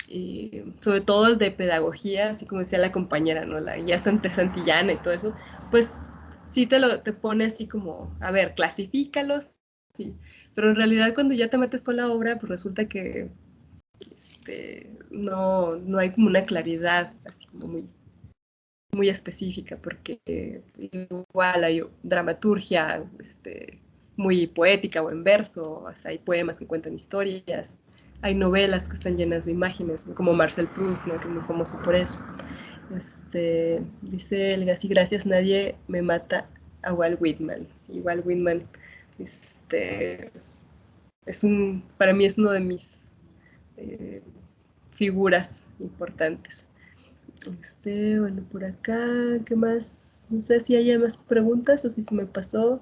Speaker 1: Y sobre todo el de pedagogía, así como decía la compañera, ¿no? La guía Santillana y todo eso, pues sí te pone así como, a ver, clasifícalos, sí, pero en realidad cuando ya te metes con la obra, pues resulta que no hay como una claridad así como muy específica, porque igual hay dramaturgia muy poética o en verso, o sea, hay poemas que cuentan historias, hay novelas que están llenas de imágenes, ¿no? Como Marcel Proust, ¿no? Que es muy famoso por eso. Dice Elga, sí, gracias, nadie me mata a Walt Whitman. Sí, Walt Whitman para mí es uno de mis figuras importantes. Bueno, por acá, ¿qué más? No sé si hay más preguntas o si se me pasó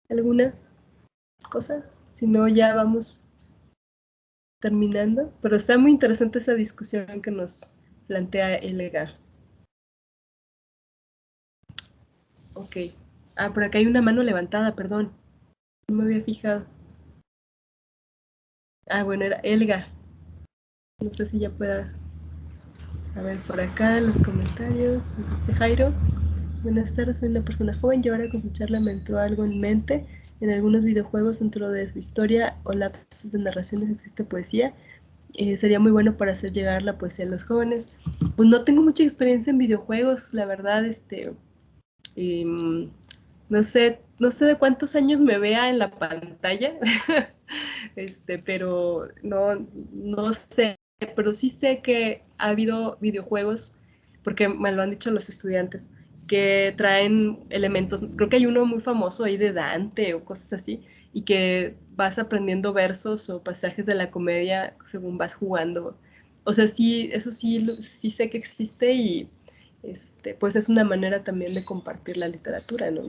Speaker 1: alguna cosa. Si no, ya vamos terminando. Pero está muy interesante esa discusión que nos plantea Elga. Ok. Ah, por acá hay una mano levantada, perdón. No me había fijado. Ah, bueno, era Elga. No sé si ya pueda. A ver, por acá en los comentarios. Dice Jairo. Buenas tardes, soy una persona joven y ahora con su charla me entró algo en mente. En algunos videojuegos dentro de su historia o lapsos de narraciones existe poesía. Sería muy bueno para hacer llegar la poesía a los jóvenes. Pues no tengo mucha experiencia en videojuegos, la verdad, no sé de cuántos años me vea en la pantalla, pero no sé, pero sí sé que ha habido videojuegos, porque me lo han dicho los estudiantes, que traen elementos, creo que hay uno muy famoso ahí de Dante o cosas así, y que vas aprendiendo versos o pasajes de la comedia según vas jugando. O sea, sí, eso sí sé que existe y pues es una manera también de compartir la literatura, ¿no?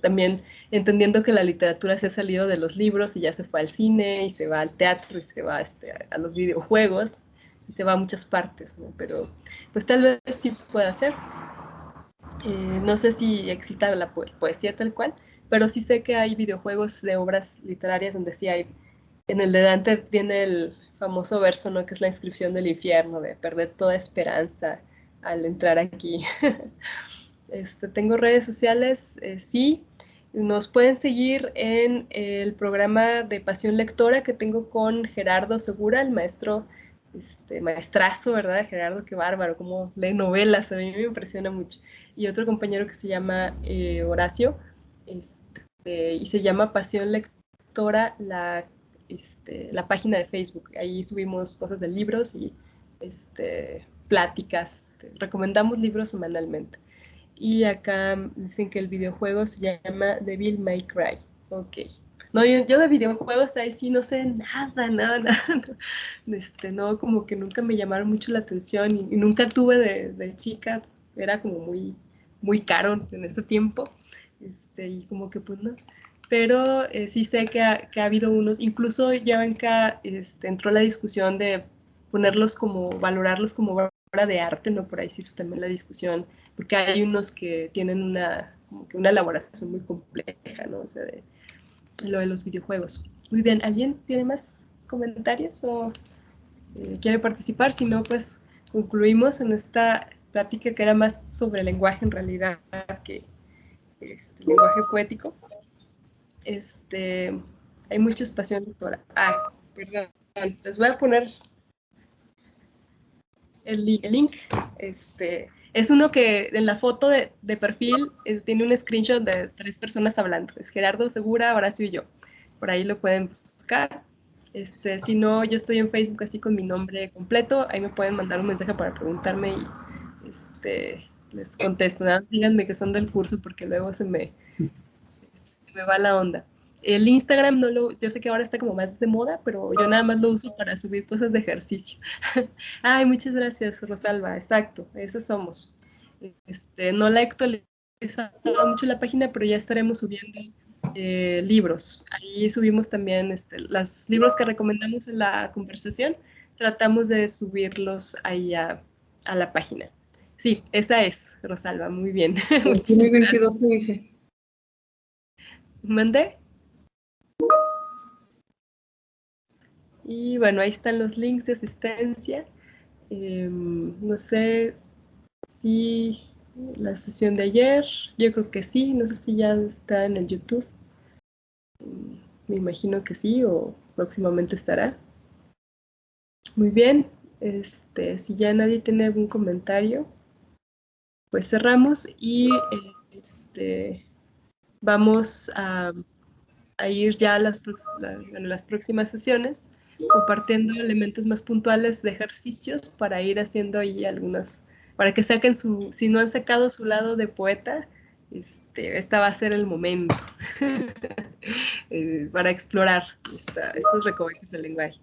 Speaker 1: También entendiendo que la literatura se ha salido de los libros y ya se fue al cine y se va al teatro y se va a los videojuegos y se va a muchas partes, ¿no? Pero pues tal vez sí pueda ser. No sé si exista la poesía tal cual, pero sí sé que hay videojuegos de obras literarias donde sí hay, en el de Dante tiene el famoso verso, ¿no? Que es la inscripción del infierno, de perder toda esperanza al entrar aquí. Tengo redes sociales, sí. Nos pueden seguir en el programa de Pasión Lectora que tengo con Gerardo Segura, el maestro, maestrazo, ¿verdad? Gerardo, qué bárbaro, cómo lee novelas, a mí me impresiona mucho. Y otro compañero que se llama Horacio, y se llama Pasión Lectora, la página de Facebook. Ahí subimos cosas de libros y pláticas. Recomendamos libros semanalmente. Y acá dicen que el videojuego se llama Devil May Cry. Ok. No, yo de videojuegos ahí sí no sé nada. No, como que nunca me llamaron mucho la atención y nunca tuve de chica. Era como muy caro en ese tiempo. Y como que pues no. Pero sí sé que ha habido unos, incluso ya ven que entró la discusión de ponerlos valorarlos como obra de arte, ¿no? Por ahí se hizo también la discusión porque hay unos que tienen como que una elaboración muy compleja, ¿no? O sea, de lo de los videojuegos. Muy bien, ¿alguien tiene más comentarios o quiere participar? Si no, pues concluimos en esta plática que era más sobre el lenguaje en realidad que lenguaje poético. Hay mucha pasión lectora. Ah, perdón, les voy a poner el link. Es uno que en la foto de perfil tiene un screenshot de 3 personas hablando. Es Gerardo Segura, Horacio y yo. Por ahí lo pueden buscar. Si no, yo estoy en Facebook así con mi nombre completo. Ahí me pueden mandar un mensaje para preguntarme y les contesto. Nada, díganme que son del curso porque luego se me va la onda. El Instagram yo sé que ahora está como más de moda, pero yo nada más lo uso para subir cosas de ejercicio. Ay, muchas gracias, Rosalba. Exacto, esos somos. No la he actualizado mucho la página, pero ya estaremos subiendo libros. Ahí subimos también los libros que recomendamos en la conversación. Tratamos de subirlos ahí a la página. Sí, esa es, Rosalba, muy bien.
Speaker 6: Tiene 22 dije.
Speaker 1: ¿Mandé? Y bueno, ahí están los links de asistencia. No sé si la sesión de ayer, yo creo que sí, no sé si ya está en el YouTube. Me imagino que sí, o próximamente estará. Muy bien, si ya nadie tiene algún comentario, pues cerramos y vamos a ir ya a las próximas sesiones compartiendo elementos más puntuales de ejercicios para ir haciendo ahí algunas, para que saquen si no han sacado su lado de poeta, esta va a ser el momento para explorar estos recovecos del lenguaje.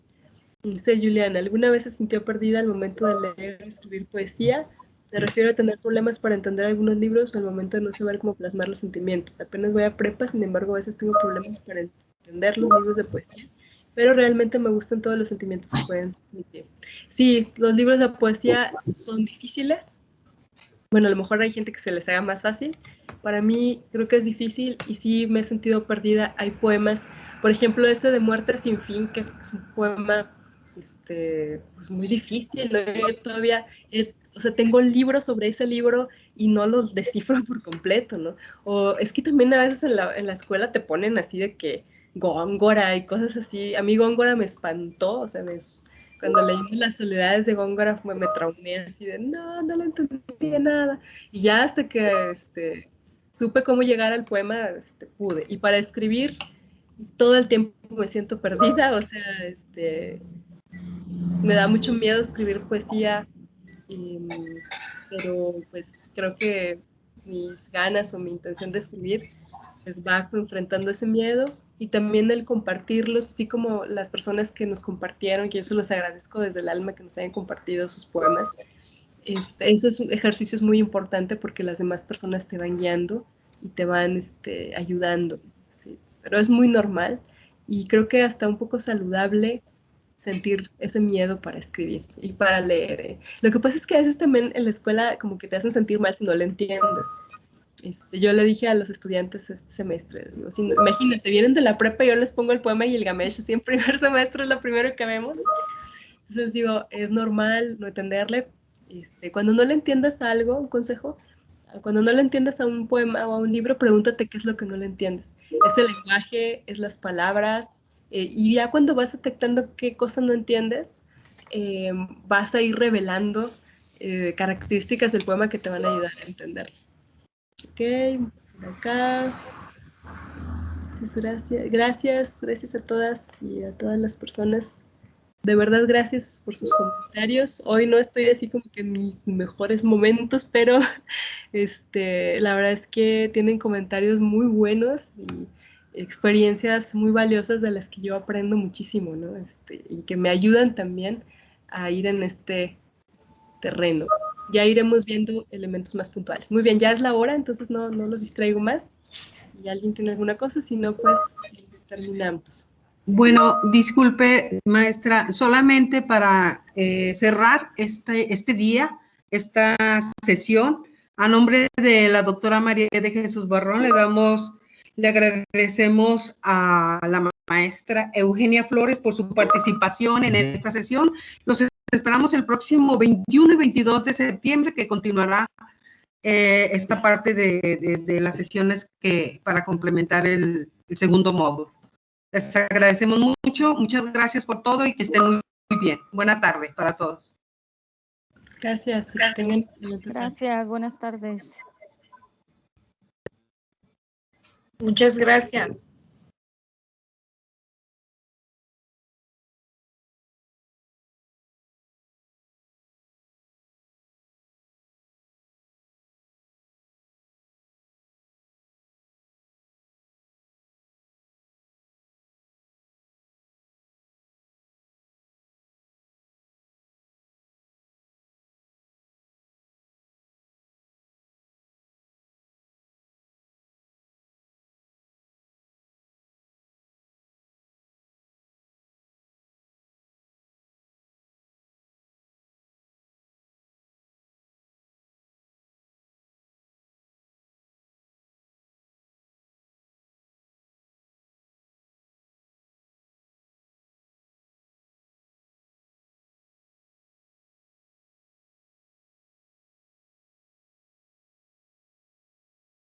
Speaker 1: Dice Juliana, ¿alguna vez se sintió perdida al momento de leer o escribir poesía? Me refiero a tener problemas para entender algunos libros o al momento de no saber cómo plasmar los sentimientos. Apenas voy a prepa, sin embargo, a veces tengo problemas para entender los libros de poesía, pero realmente me gustan todos los sentimientos que pueden transmitir. Sí, los libros de poesía son difíciles. Bueno, a lo mejor hay gente que se les haga más fácil. Para mí creo que es difícil y sí me he sentido perdida. Hay poemas, por ejemplo, ese de Muerte sin fin, que es un poema pues muy difícil, ¿no? Yo todavía, o sea, tengo libros sobre ese libro y no los descifro por completo, ¿no? O es que también a veces en la escuela te ponen así de que Góngora y cosas así. A mí Góngora me espantó, o sea, cuando leímos Las soledades de Góngora me traumé así de, no le entendía nada. Y ya hasta que supe cómo llegar al poema, pude. Y para escribir, todo el tiempo me siento perdida, o sea, me da mucho miedo escribir poesía, pero pues creo que mis ganas o mi intención de escribir pues va enfrentando ese miedo y también el compartirlos, así como las personas que nos compartieron, que yo se los agradezco desde el alma que nos hayan compartido sus poemas. Eso es un ejercicio es muy importante porque las demás personas te van guiando y te van ayudando, ¿sí? Pero es muy normal y creo que hasta un poco saludable sentir ese miedo para escribir y para leer. Lo que pasa es que a veces también en la escuela como que te hacen sentir mal si no lo entiendes. Yo le dije a los estudiantes este semestre, digo, imagínate, vienen de la prepa y yo les pongo el poema Gilgamesh, así en primer semestre es lo primero que vemos. Entonces digo, es normal no entenderle. Cuando no le entiendas a algo, un consejo, cuando no le entiendas a un poema o a un libro, pregúntate qué es lo que no le entiendes. Es el lenguaje, es las palabras, y ya cuando vas detectando qué cosa no entiendes, vas a ir revelando características del poema que te van a ayudar a entenderlo. Ok, por acá. Muchas gracias a todas y a todas las personas. De verdad, gracias por sus comentarios. Hoy no estoy así como que en mis mejores momentos, pero la verdad es que tienen comentarios muy buenos y experiencias muy valiosas de las que yo aprendo muchísimo, ¿no? Y que me ayudan también a ir en este terreno. Ya iremos viendo elementos más puntuales. Muy bien, ya es la hora, entonces no los distraigo más. Si alguien tiene alguna cosa, si no, pues terminamos.
Speaker 7: Bueno, disculpe, maestra, solamente para cerrar este día, esta sesión, a nombre de la doctora María de Jesús Barrón, le agradecemos a la maestra Eugenia Flores por su participación en esta sesión. Los esperamos el próximo 21 y 22 de septiembre, que continuará esta parte de las sesiones para complementar el segundo módulo. Les agradecemos mucho, muchas gracias por todo y que estén muy bien. Buena tarde para todos.
Speaker 1: Gracias. Que tengan excelente tarde.
Speaker 8: Gracias, buenas tardes.
Speaker 9: Muchas gracias.